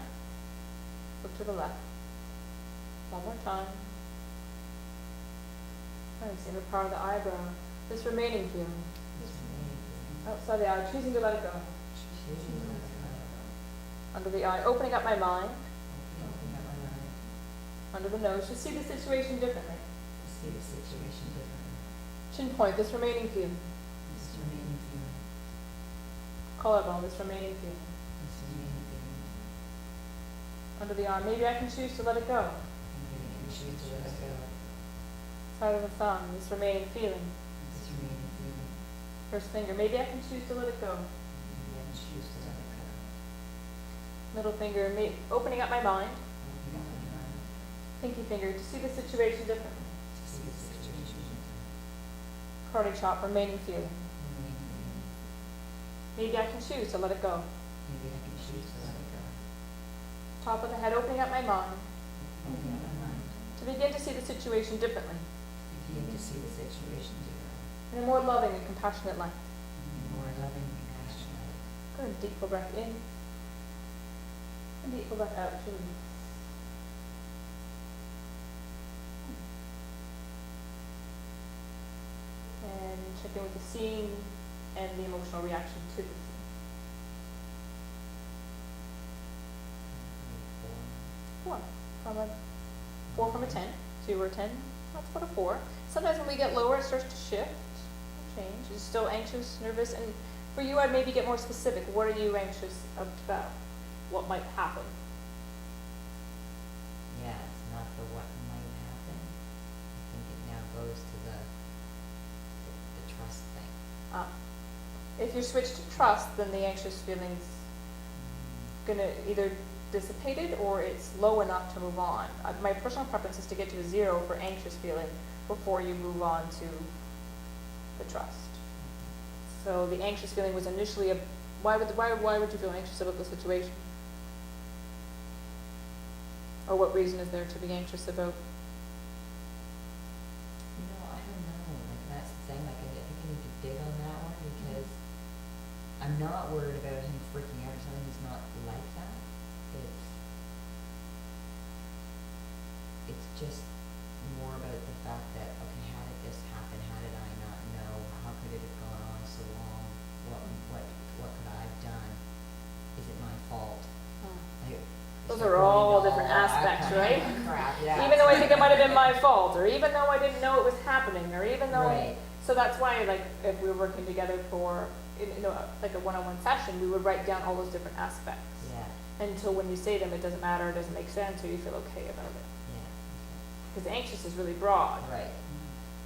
look to the left. One more time. Nice, inner part of the eyebrow. This remaining feeling. This remaining feeling, Outside the eye, choosing to let it go. choosing to let it go. Under the eye, opening up my mind. Opening up my mind Under the nose, to see the situation differently. to see the situation differently. Chin point, this remaining feeling. This remaining feeling, Collarbone, this remaining feeling. this remaining feeling. Under the arm, maybe I can choose to let it go. Maybe I can choose to let it go. Side of the thumb, this remaining feeling. This remaining feeling, First finger, maybe I can choose to let it go. maybe I can choose to let it go. Middle finger, opening up my mind. Opening up my mind Pinky finger, to see the situation differently. to see the situation differently. Karate chop, remaining feeling. Remaining feeling, Maybe I can choose to let it go. maybe I can choose to let it go. Top of the head, opening up my mind. Opening up my mind To begin to see the situation differently. to begin to see the situation differently. In a more loving and compassionate light. In a more loving and compassionate way. Good. Deep full breath in. And deep full breath out to release. And check in with the seeing and the emotional reaction to the scene. 4 from a 4 from a 10. 2 or 10. That's about a 4. Sometimes when we get lower, it starts to shift, change. It's still anxious, nervous, and for you, I'd maybe get more specific. What are you anxious about? What might happen? Yeah, it's not the what might happen. I think it now goes to the trust thing. If you're switched to trust, then the anxious feeling's gonna either dissipated or it's low enough to move on. My personal preference is to get to a 0 for anxious feeling before you move on to the trust. So the anxious feeling was initially a, why would you feel anxious about the situation? Or what reason is there to be anxious about? You know, I don't know, like that's the thing, like I think I need to dig on that one because I'm not worried about him freaking out or something, he's not like that. It's just more about the fact that, okay, how did this happen? How did I not know? How could it have gone on so long? What could I have done? Is it my fault? Like, Those start are all going different all that aspects, kind right? of crap, yeah. Even though I think it might have been my fault, or even though I didn't know it was happening, or even though, Right. so that's why, like, if we were working together for, like a one-on-one session, we would write down all those different aspects. Yeah, Until when you say them, it doesn't matter, it doesn't make sense, or you feel okay about it. yeah, Because anxious is really broad. okay, right.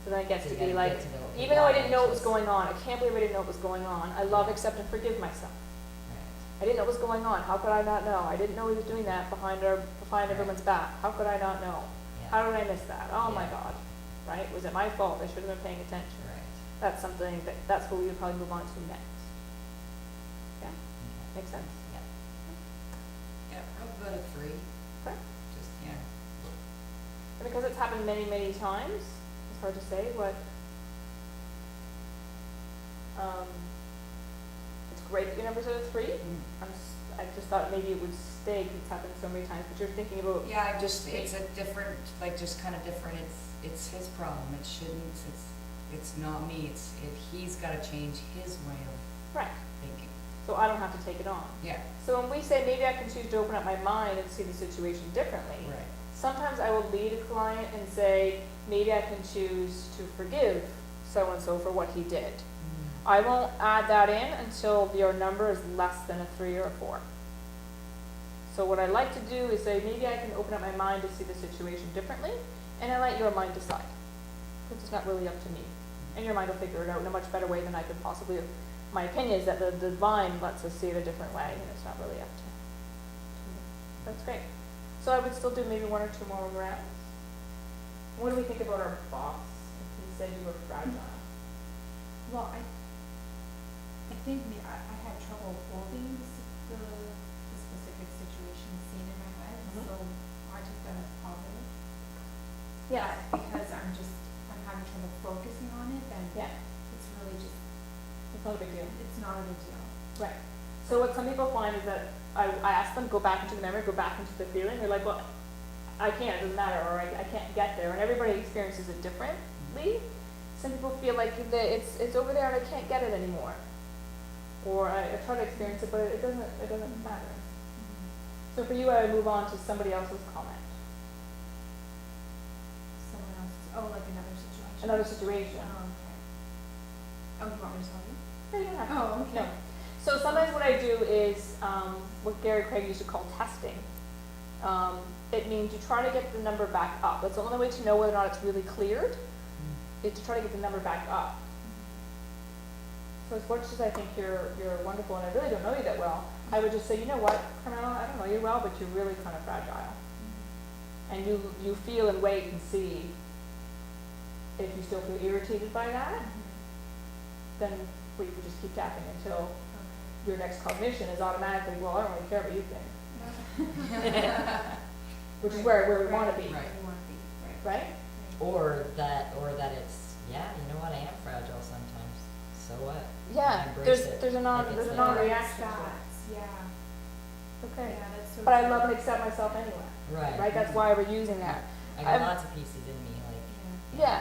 So then it gets So to you be gotta like, get to know even though I why didn't know it was anxious. going on, I can't believe I didn't know it was going on. I love, accept, and forgive myself. Right. I didn't know what was going on. How could I not know? I didn't know he was doing that behind everyone's back. How could I not know? Yeah. How did I miss that? Oh my Yeah. God. Right? Was it my fault? I should have been paying attention. Right. That's something that's what we would probably move on to next. Yeah? Okay. Makes sense? Yeah. Yeah, probably about a 3, Okay. just, yeah. And because it's happened many, many times, it's hard to say what. It's great that your numbers are a 3. I just thought maybe it would stay because it's happened so many times. But you're thinking about Yeah, I just, it's a different, like, just kind of different, it's his problem, it shouldn't, it's not me, he's gotta change his way of right. thinking. So I don't have to take it on. Yeah, So when we say maybe I can choose to open up my mind and see the situation differently, right. sometimes I will lead a client and say maybe I can choose to forgive so and so for what he did. I won't add that in until your number is less than a 3 or a 4. So so what I like to do is say, maybe I can open up my mind to see the situation differently, and I let your mind decide. Because it's not really up to me. And your mind will figure it out in a much better way than I could possibly have. My opinion is that the divine lets us see it a different way, and it's not really up to me. That's great. So I would still do maybe 1 or 2 more rounds. What do we think about our boss? He said you were fragile. Well, I think I had trouble holding the specific situation seen in my head, Mhm. so I took that as positive. Yeah. Because I'm having trouble focusing on it, then Yeah. it's really just, It's not a big deal. it's not a big deal. Right. So what some people find is that I ask them, go back into the memory, go back into the feeling. They're like, well, I can't, it doesn't matter, or I can't get there. And everybody experiences it differently. Some people feel like it's over there and I can't get it anymore. Or I try to experience it, but it doesn't matter. So for you, I would move on to somebody else's comment. Someone else, like another situation. Another situation. Oh, okay. Oh, you want me to tell you? No, you don't have to. Oh, okay. No. So sometimes what I do is what Gary Craig used to call testing. It means you try to get the number back up. That's the only way to know whether or not it's really cleared, is to try to get the number back up. So as much as I think you're wonderful and I really don't know you that well, I would just say, you know what, Carmela, I don't know you well, but you're really kind of fragile. And you feel and wait and see if you still feel irritated by that, then we could just keep tapping until your next cognition is automatically, well, I don't really care what you think. Which is where we want to be, Right. You want to be, right? Or that it's, yeah, you know what, I am fragile sometimes, so what? Yeah, I embrace there's it. there's a Like it's there's a there. non-reaction to it. Stats, yeah. Okay. Yeah, that's so But I true. love and accept myself anyway, Right. right? That's why we're using that. I got I'm- lots of pieces in me, like, Yeah.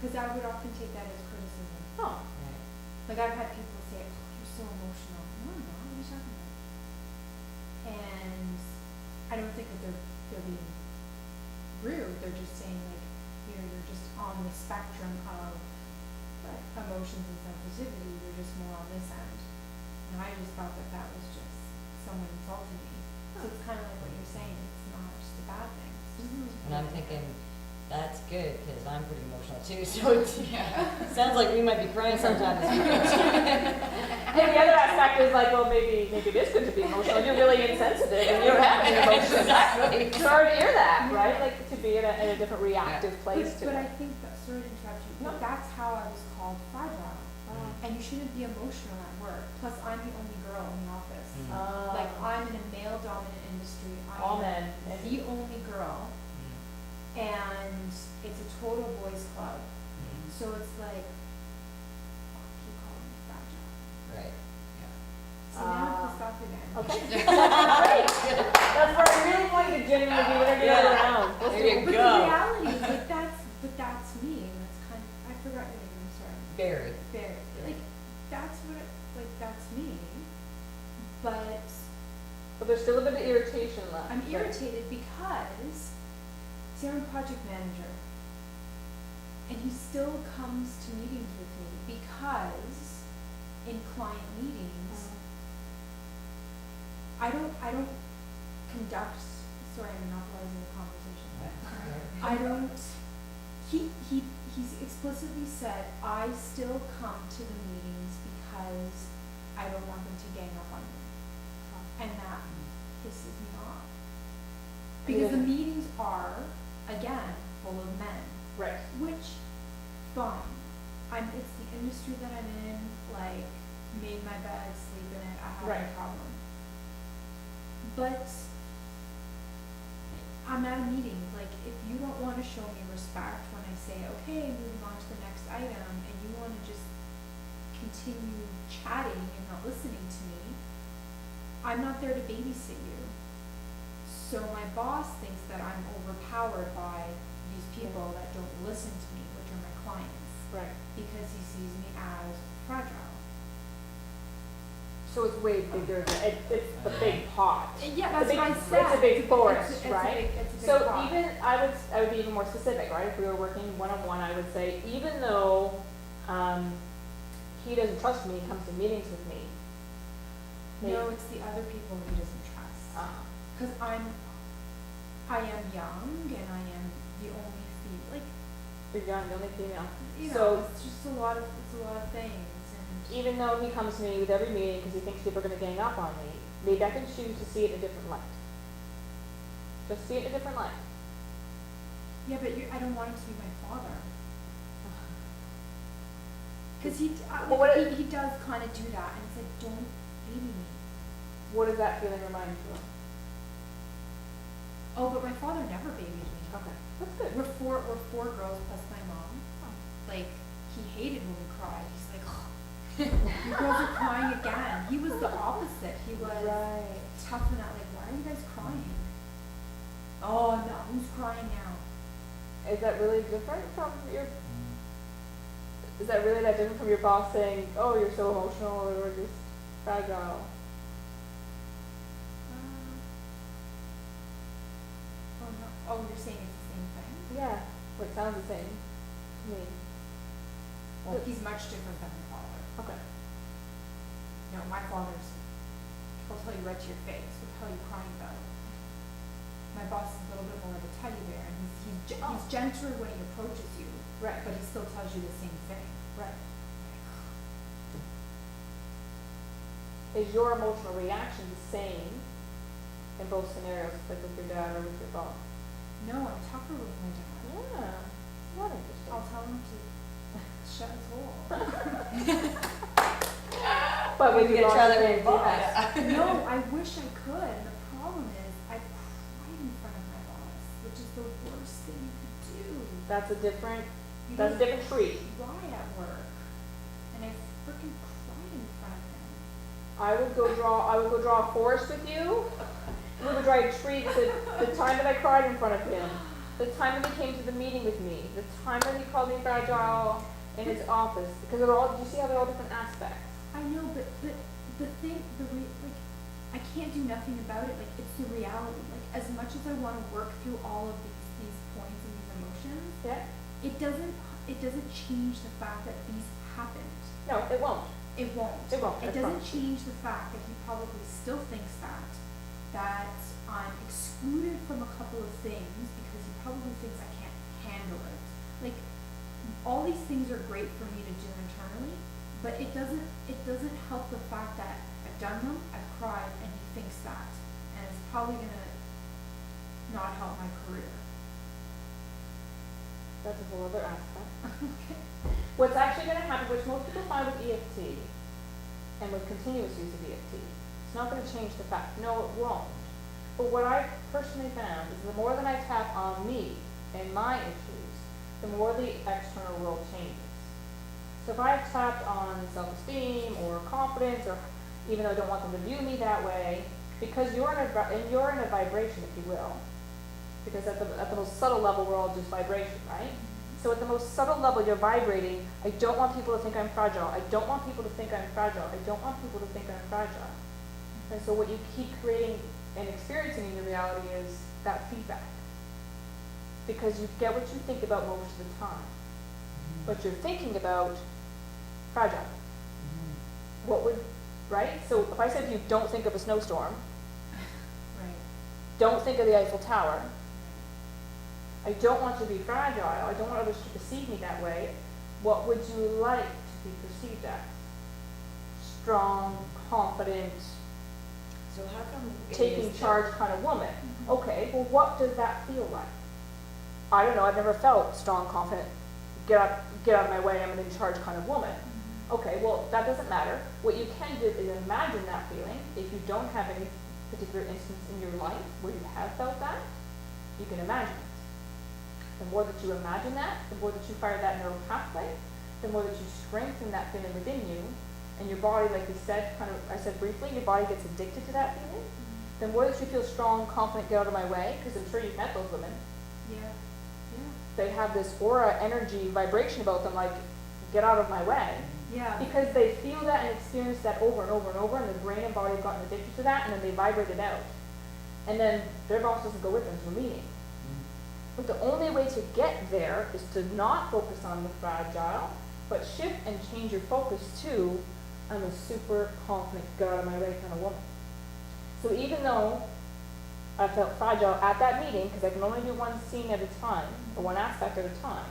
Because I would often take that as criticism. Oh. right. Like I've had people say, oh, you're so emotional. No, I'm not. What are you talking about? And I don't think that they're being rude. They're just saying like, you're just on the spectrum of emotions and sensitivity. You're just more on this end. And I just thought that was just someone insulting me. So it's kind of like what you're saying. It's not just a bad thing. It's just And I'm thinking, that's good, because I'm pretty emotional too, so sounds like we might be crying sometimes. And the other aspect is like, well, maybe it is good to be emotional. You're really insensitive and you don't have any emotions. Exactly. It's hard to hear that, Yeah. right? Like to be in a different reactive place to But I it. think that, sorry to interrupt you, No. but that's how I was called fragile. And you shouldn't be emotional at work. Plus, I'm the only girl in the office. Mm. Like, I'm in a male-dominant industry. all I'm men. the only girl, and it's a total boys' club. So it's like, oh, keep calling me fragile. Right. So now I'm pissed off again. Okay. Great. That's where I really want you to genuinely be whenever you're around. Let's There do you it. But go. the reality is, like, that's me, and that's kind of, I forgot your name, I'm sorry. Very. Fair. Like, that's me. But But there's still a bit of irritation left. I'm but- irritated because, see, I'm a project manager. And he still comes to meetings with me because in client meetings, I don't conduct, sorry, I'm monopolizing the conversation. I don't, he's explicitly said, I still come to the meetings because I don't want them to gang up on me. And that pisses me off. Because the meetings are, again, full of men, Right. which, fine. It's the industry that I'm in, like, made my bed, sleep in it, I have Right. no problem. But I'm at a meeting, like, if you don't want to show me respect when I say, okay, moving on to the next item, and you want to just continue chatting and not listening to me, I'm not there to babysit you. So my boss thinks that I'm overpowered by these people that don't listen to me, which are my clients, Right. because he sees me as fragile. So it's way bigger. It's the big pot. Yeah, It's a that's what I big- said. It's a big forest, It's a right? big So pot. even, I would be even more specific, right? If we were working one-on-one, I would say, even though, he doesn't trust me, he comes to meetings with me. No, it's the other people he doesn't trust. Uh, because I am young and I am the only female, like, You're young, the only female. you know, So- it's just a lot of things, and, Even though he comes to me with every meeting because he thinks people are gonna gang up on me, maybe I can choose to see it in a different light. Just see it in a different light. yeah, but I don't want him to be my father. Cause Well, what he does kinda do that, and it's like, don't baby me. What does that feeling remind you of? Oh, but my father never babied me. Okay, that's good. We're four girls plus my mom. Like, he hated when we cried. He's like, you girls are crying again. He was the opposite. He was Right. tough and out, like, why are you guys crying? Oh, no, who's crying now? Is that really different from your, is that really that different from your boss saying, oh, you're so emotional or you're just fragile? Oh, no. Oh, you're saying it's the same thing? Yeah, well, it sounds the same to me. Well, he's much different than my father. Okay. No, my father's, he'll tell you right to your face, he'll tell you crying about it. My boss is a little bit more of a teddy bear, and he's gentler when he approaches you, Right, but he still tells you the same thing. right. Is your emotional reaction the same in both scenarios, like with your dad or with your boss? No, I'm tougher with my dad. Yeah, not interesting. I'll tell him to shut his hole. But with We your get each boss, other you involved. can't do that. No, I wish I could, and the problem is, I cried in front of my boss, which is the worst thing you could do. That's a different, You that's a don't different treat. cry at work, and I freaking cried in front of him. I would go draw a forest with you. We would draw a tree. The time that I cried in front of him, the time that he came to the meeting with me, the time that he called me fragile in his office, because they're all, do you see how they're all different aspects? I know, but the thing, like, I can't do nothing about it, like, it's the reality, like, as much as I wanna work through all of these points and these emotions, Yeah? it doesn't change the fact that these happened. No, it won't. It won't. It won't, I It doesn't promise. change the fact that he probably still thinks that I'm excluded from a couple of things because he probably thinks I can't handle it. Like, all these things are great for me to do internally, but it doesn't help the fact that I've done them, I've cried, and he thinks that, and it's probably gonna not help my career. That's a whole other aspect. Okay. What's actually going to happen, which most people find with EFT and with continuous use of EFT, it's not going to change the fact. No, it won't. But what I personally found is the more that I tap on me and my issues, the more the external world changes. So if I've tapped on self-esteem or confidence, or even though I don't want them to view me that way, because you're in a vibration, if you will, because at the most subtle level, we're all just vibration, right? So at the most subtle level, you're vibrating. I don't want people to think I'm fragile. I don't want people to think I'm fragile. I don't want people to think I'm fragile. And so what you keep creating and experiencing in your reality is that feedback. Because you get what you think about most of the time. But you're thinking about fragile. What would, right? So if I said to you, don't think of a snowstorm, Right. don't think of the Eiffel Tower, I don't want to be fragile, I don't want others to perceive me that way, what would you like to be perceived as? Strong, confident, So how come it taking is charge kind of woman. Okay, well what does that feel like? I don't know, I've never felt strong, confident, get out of my way, I'm an in charge kind of woman. Okay, well that doesn't matter. What you can do is imagine that feeling. If you don't have any particular instance in your life where you have felt that, you can imagine it. The more that you imagine that, the more that you fire that neural pathway, the more that you strengthen that feeling within you, and your body, like we said, I said briefly, your body gets addicted to that feeling. The more that you feel strong, confident, get out of my way, because I'm sure you've met those women, Yeah. Yeah. they have this aura, energy, vibration about them, like, get out of my way. Yeah. Because they feel that and experience that over and over and over, and the brain and body have gotten addicted to that, and then they vibrate it out. And then their boss doesn't go with them to a meeting. But the only way to get there is to not focus on the fragile, but shift and change your focus to, I'm a super confident, get out of my way kind of woman. So even though I felt fragile at that meeting, because I can only do one scene at a time, or one aspect at a time.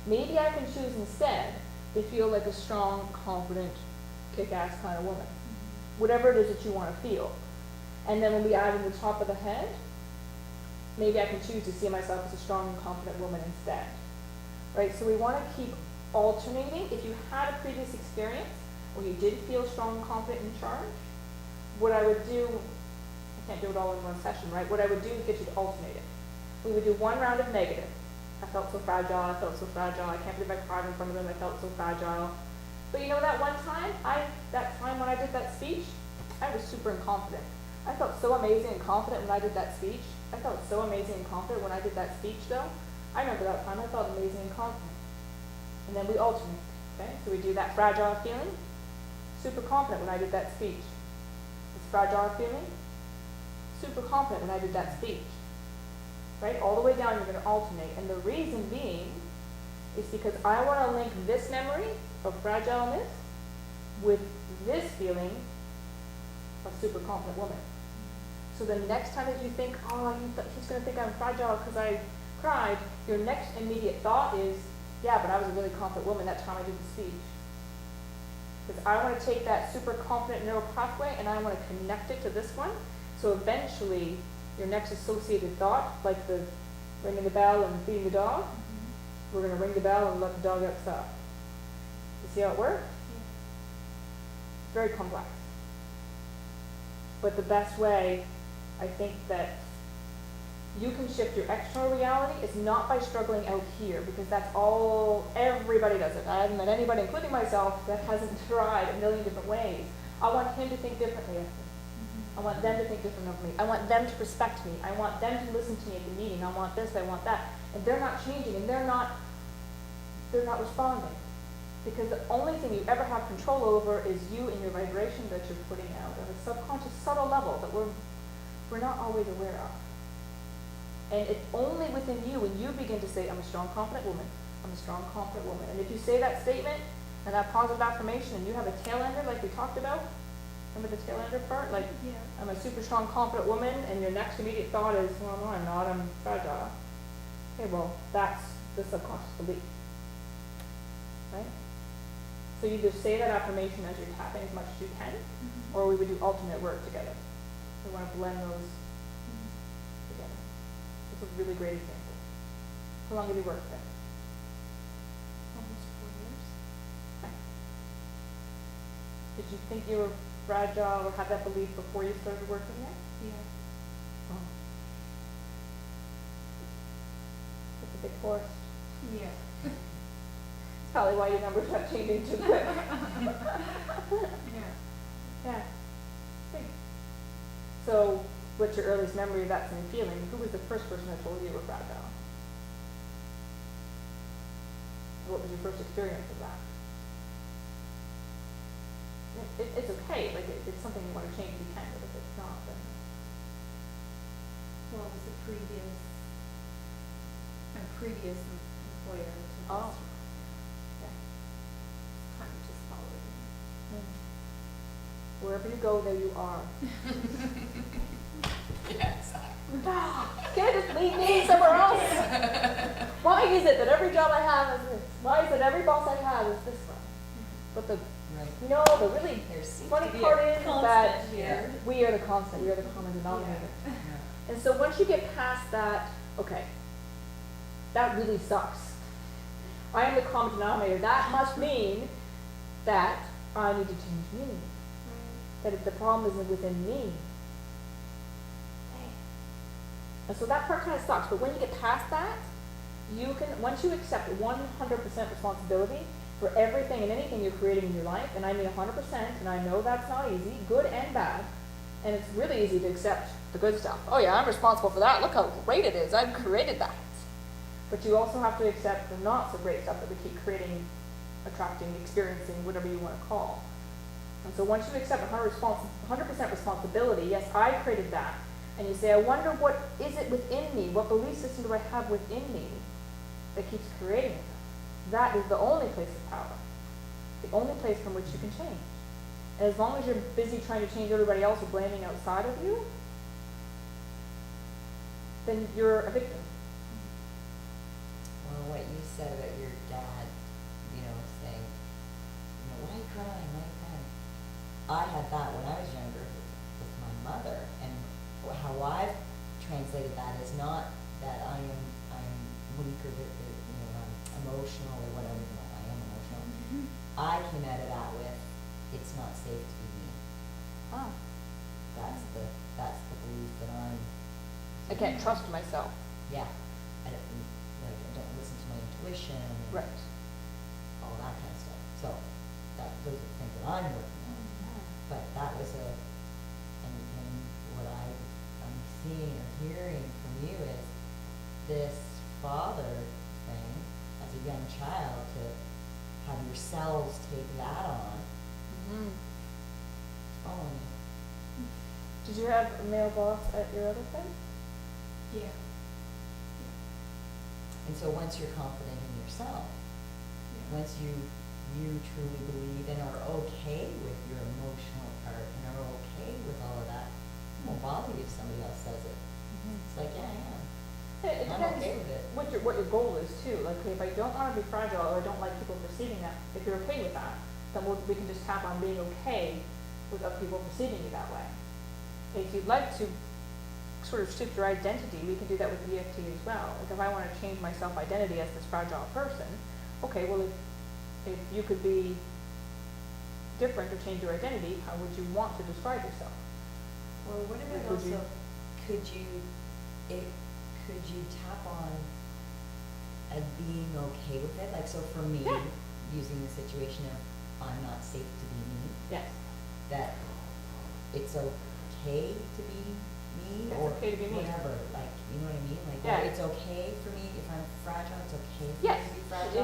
Maybe I can choose instead to feel like a strong, confident, kick-ass kind of woman. Whatever it is that you want to feel. And then when we add in the top of the head, maybe I can choose to see myself as a strong and confident woman instead. Right? So we want to keep alternating. If you had a previous experience where you did feel strong, confident, in charge, what I would do, I can't do it all in one session, right? What I would do is get you to alternate it. We would do one round of negative. I felt so fragile, I felt so fragile, I can't believe I cried in front of them, I felt so fragile. But you know that one time, that time when I did that speech, I was super confident. I felt so amazing and confident when I did that speech. I felt so amazing and confident when I did that speech though. I remember that time I felt amazing and confident. And then we alternate, okay? So we do that fragile feeling, super confident when I did that speech. This fragile feeling, super confident when I did that speech. Right? All the way down, you're going to alternate. And the reason being is because I want to link this memory of fragileness with this feeling of super confident woman. So the next time that you think, oh, he's going to think I'm fragile because I cried, your next immediate thought is, yeah, but I was a really confident woman that time I did the speech. Because I want to take that super confident neural pathway and I want to connect it to this one. So eventually, your next associated thought, like the ringing the bell and feeding the dog, we're going to ring the bell and let the dog out stop. You see how it works? It's very complex. But the best way, I think, that you can shift your external reality is not by struggling out here, because that's all, everybody does it. I haven't met anybody, including myself, that hasn't tried a million different ways. I want him to think differently of me. I want them to think different of me. I want them to respect me. I want them to listen to me at the meeting. I want this, I want that. And they're not changing, and they're not responding. Because the only thing you ever have control over is you and your vibration that you're putting out at a subconscious, subtle level that we're not always aware of. And it's only within you when you begin to say, I'm a strong, confident woman. I'm a strong, confident woman. And if you say that statement and that positive affirmation and you have a tail ender like we talked about, remember the tail ender part? Like, Yeah. I'm a super strong, confident woman, and your next immediate thought is, well, no, I'm not, I'm fragile. Okay, well, that's the subconscious belief. Right? So you just say that affirmation as you're tapping as much as you can, or we would do alternate work together. We want to blend those together. It's a really great example. How long have you worked there? Almost 4 years. Okay. Did you think you were fragile or have that belief before you started working there? Yeah. Oh. It's a big forest. Yeah. It's probably why your numbers have changed too quick. Yeah. Yeah. Big. So, what's your earliest memory of that same feeling? Who was the first person that told you you were fragile? What was your first experience of that? It's okay. Like, if it's something you want to change, you can. But if it's not, then Well, it was a previous employer to Oh. just yeah. kind of just followed me. Wherever you go, there you are. Yes. Can't just leave me somewhere else. Why is it that every job I have is this? Why is it every boss I have is this one? But the the really There seems funny to be part a is that constant here. we are the constant. We are the common denominator. Yeah. And so once you get past that, okay, that really sucks. I am the common denominator. That must mean that I need to change me. That if the problem isn't within me. And so that part kind of sucks. But when you get past that, you can, once you accept 100% responsibility for everything and anything you're creating in your life, and I mean 100%, and I know that's not easy, good and bad, and it's really easy to accept the good stuff. Oh yeah, I'm responsible for that. Look how great it is. I've created that. But you also have to accept the not so great stuff that we keep creating, attracting, experiencing, whatever you want to call. And so once you accept 100% responsibility, yes, I created that, and you say, I wonder what is it within me? What belief system do I have within me that keeps creating it? That is the only place of power. The only place from which you can change. And as long as you're busy trying to change everybody else or blaming outside of you, then you're a victim. Well, what you said about your dad, saying, why are you crying, why are you crying? I had that when I was younger with my mother, and how I've translated that is not that I'm weak or I'm emotional or whatever. I am emotional. I came out of that with, it's not safe to be me. Ah. That's the belief that I can't trust myself. Yeah. I don't listen to my intuition. And Right. all that kind of stuff. So those are the things that I'm working on. But that was and what I'm seeing or hearing from you is this father thing as a young child, to have yourselves take that on. Mm-hmm. Oh, Did you have a male boss at your other place? Yeah. and so once you're confident in yourself, once you truly believe and are okay with your emotional part and are okay with all of that, it won't bother you if somebody else says it. It's like, yeah, I am. It I'm depends okay with it. what your goal is too. Like, okay, if I don't want to be fragile or I don't like people perceiving that, if you're okay with that, then we can just tap on being okay with other people perceiving you that way. If you'd like to sort of shift your identity, we can do that with EFT as well. Like, if I want to change my self-identity as this fragile person, okay, well, if you could be different or change your identity, how would you want to describe yourself? Well, what about Like, would you- also, could you tap on being okay with it? Like, so for me, Yeah. using the situation of I'm not safe to be me, Yes. that it's okay to be me, It's or okay to be me. whatever, like, you know what I mean? Like, Yeah. it's okay for me if I'm fragile, it's okay for Yes, me to be fragile. if I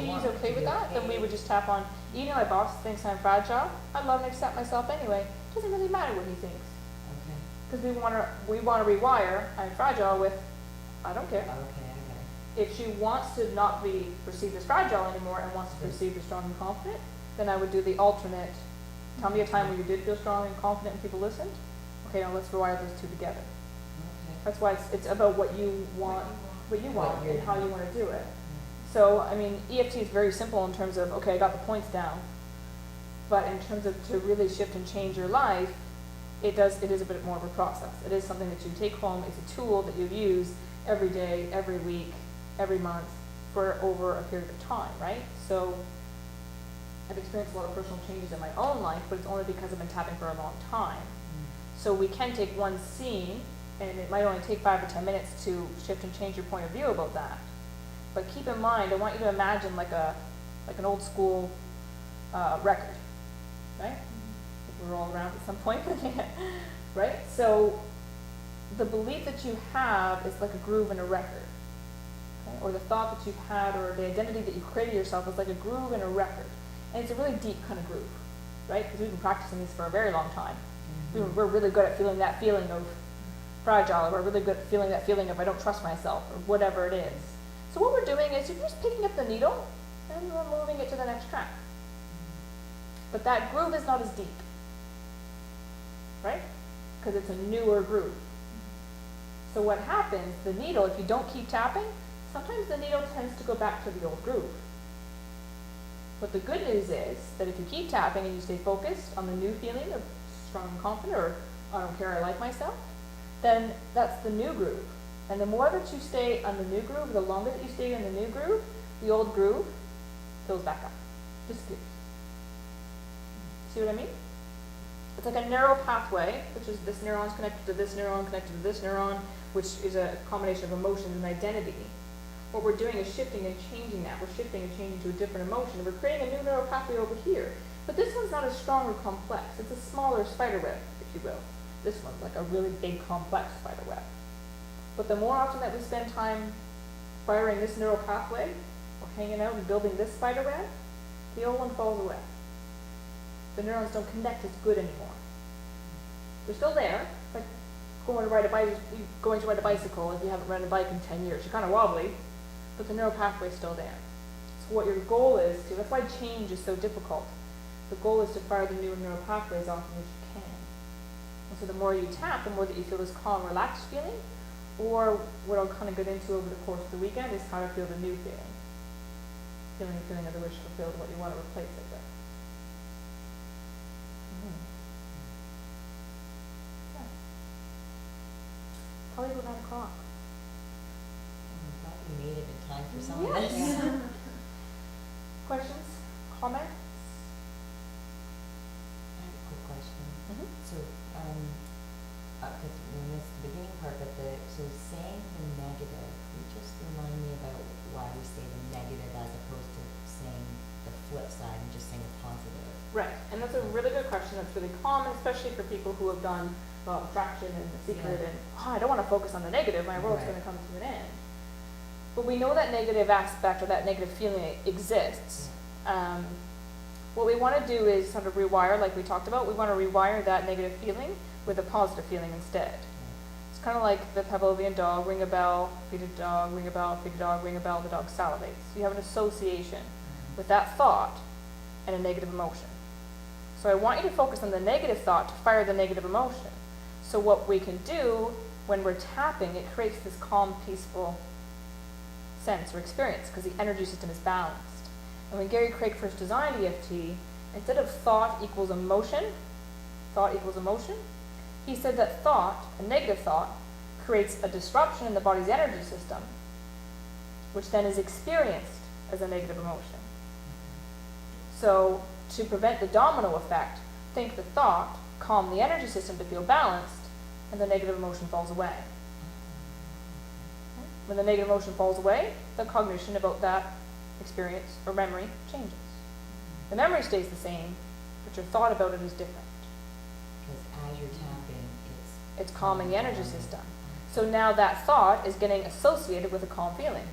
want she's it okay to with be that, then we okay. would just tap on, even though my boss thinks I'm fragile, I love and accept myself anyway. Doesn't really matter what he thinks. Okay, Because we want to rewire I'm fragile with, I don't care. okay, I got it. If she wants to not be perceived as fragile anymore and wants to be Yes. perceived as strong and confident, then I would do the alternate. Tell me a time when you did feel strong and confident and people listened. Okay, now let's rewire those two together. Okay. That's why it's about what you want, What you're- and how you want to do it. So, I mean, EFT is very simple in terms of, okay, I got the points down, but in terms of to really shift and change your life, it is a bit more of a process. It is something that you take home. It's a tool that you use every day, every week, every month for over a period of time, right? So I've experienced a lot of personal changes in my own life, but it's only because I've been tapping for a long time. So we can take one scene, and it might only take 5 or 10 minutes to shift and change your point of view about that. But keep in mind, I want you to imagine like an old school record, right? If we're all around at some point, right? So the belief that you have is like a groove in a record, okay? Or the thought that you've had, or the identity that you've created yourself is like a groove in a record. And it's a really deep kind of groove, right? Because we've been practicing this for a very long time. We're really good at feeling that feeling of fragile, or we're really good at feeling that feeling of I don't trust myself, or whatever it is. So what we're doing is you're just picking up the needle and we're moving it to the next track. But that groove is not as deep, right? Because it's a newer groove. So what happens, the needle, if you don't keep tapping, sometimes the needle tends to go back to the old groove. But the good news is that if you keep tapping and you stay focused on the new feeling of strong and confident, or I don't care, I like myself, then that's the new groove. And the more that you stay on the new groove, the longer that you stay in the new groove, the old groove fills back up, disappears. See what I mean? It's like a narrow pathway, which is this neuron's connected to this neuron, connected to this neuron, which is a combination of emotions and identity. What we're doing is shifting and changing that. We're shifting and changing to a different emotion. We're creating a new neural pathway over here. But this one's not as strong or complex. It's a smaller spider web, if you will. This one's like a really big, complex spider web. But the more often that we spend time firing this neural pathway, or hanging out and building this spider web, the old one falls away. The neurons don't connect as good anymore. They're still there, like going to ride a bicycle if you haven't ridden a bike in 10 years. You're kind of wobbly, but the neural pathway is still there. So what your goal is that's why change is so difficult. The goal is to fire the new neural pathway as often as you can. And so the more you tap, the more that you feel this calm, relaxed feeling, Or what I'll kind of get into over the course of the weekend is how to feel the new feeling. Feeling the feeling of the wish fulfilled, what you want to replace it with. Yeah. Probably about 9 o'clock. I thought we made it in time for some of Yes. this. Questions? Comments? I have a quick question. Mm-hmm. So, because we missed the beginning part, but so saying the negative, can you just remind me about why we say the negative as opposed to saying the flip side and just saying the positive? Right, and that's a really good question. That's really common, especially for people who have done fraction and the secret, Yeah. and I don't want to focus on the negative. My world's Right. going to come to an end. But we know that negative aspect or that negative feeling exists. What we want to do is sort of rewire, like we talked about. We want to rewire that negative feeling with a positive feeling instead. It's kind of like the Pavlovian dog: ring a bell, feed a dog; ring a bell, feed a dog; ring a bell, the dog salivates. So you have an association with that thought and a negative emotion. So I want you to focus on the negative thought to fire the negative emotion. So what we can do when we're tapping, it creates this calm, peaceful sense or experience because the energy system is balanced. And when Gary Craig first designed EFT, instead of thought equals emotion, he said that thought, a negative thought, creates a disruption in the body's energy system, which then is experienced as a negative emotion. So to prevent the domino effect, think the thought, calm the energy system to feel balanced, and the negative emotion falls away. When the negative emotion falls away, the cognition about that experience or memory changes. The memory stays the same, but your thought about it is different. Because as you're tapping, It's calming the energy system. So now that thought is getting associated with a calm feeling.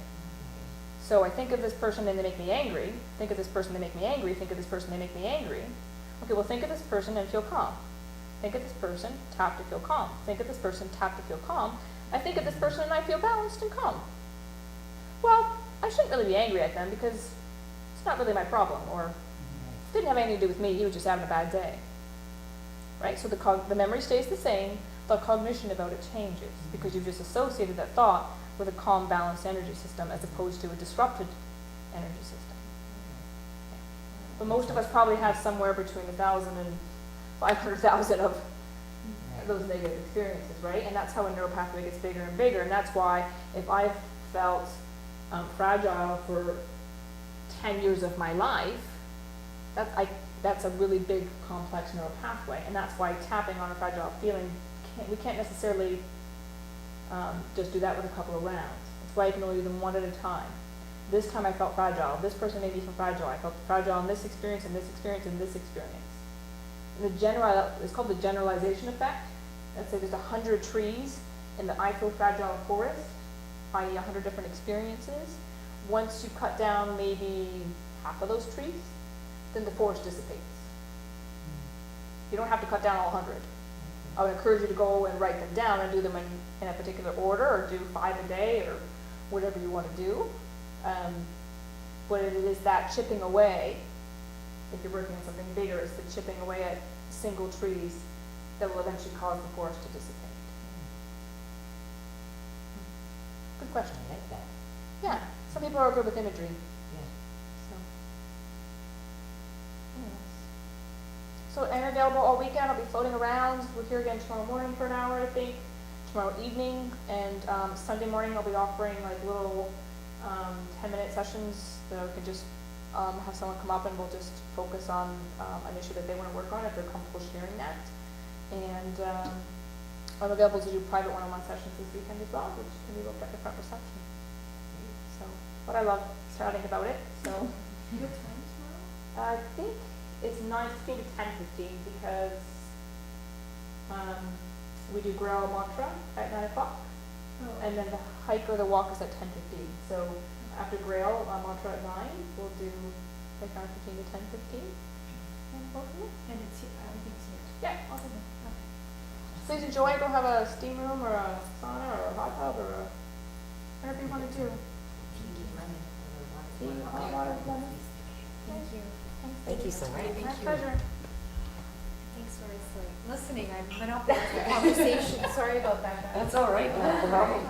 So I think of this person and they make me angry. Think of this person, they make me angry. Think of this person, they make me angry. Okay, well, think of this person and feel calm. Think of this person, tap to feel calm. Think of this person, tap to feel calm. I think of this person and I feel balanced and calm. Well, I shouldn't really be angry at them because it's not really my problem, or it didn't have anything to do with me. He was just having a bad day. Right? So the memory stays the same, the cognition about it changes because you've just associated that thought with a calm, balanced energy system as opposed to a disrupted energy system. But most of us probably have somewhere between 1,000 and 500,000 of those negative experiences, right? And that's how a neural pathway gets bigger and bigger. And that's why if I've felt fragile for 10 years of my life, that's a really big, complex neural pathway. And that's why tapping on a fragile feeling, we can't necessarily just do that with a couple of rounds. That's why you can only do them one at a time. This time I felt fragile. This person made me feel fragile. I felt fragile in this experience, and this experience, and this experience. And it's called the generalization effect. Let's say there's 100 trees in the I feel fragile forest, i.e. 100 different experiences. Once you cut down maybe half of those trees, then the forest dissipates. You don't have to cut down all 100. I would encourage you to go and write them down and do them in a particular order, or do 5 a day, or whatever you want to do. But it is that chipping away, if you're working on something bigger, it's the chipping away at single trees that will eventually cause the forest to dissipate. Good question. I like that. Yeah, some people are good with imagery. Yeah. So I'm available all weekend. I'll be floating around. We're here again tomorrow morning for an hour, I think. Tomorrow evening, and Sunday morning I'll be offering like little 10-minute sessions that I can just have someone come up and we'll just focus on an issue that they want to work on if they're comfortable sharing that. And I'm available to do private one-on-one sessions this weekend as well, which can be booked at the front reception. So, but I love chatting about it. So What time tomorrow? I think it's 9:15 to 10:15 because we do Grail mantra at 9 o'clock. Oh. And then the hike or the walk is at 10:15. So after Grail mantra at 9, we'll do like 9:15 to 10:15. And go from there. And it's here, everything's here. Yeah, awesome. Okay. Please enjoy. Go have a steam room or a sauna or a hot tub or whatever you want to do. Tea, hot water, lemon. Thank you. Thank you so much. My pleasure. Thank sorry. Listening, I'm monopolizing the conversation. Sorry about that, guys. That's all right, no problem.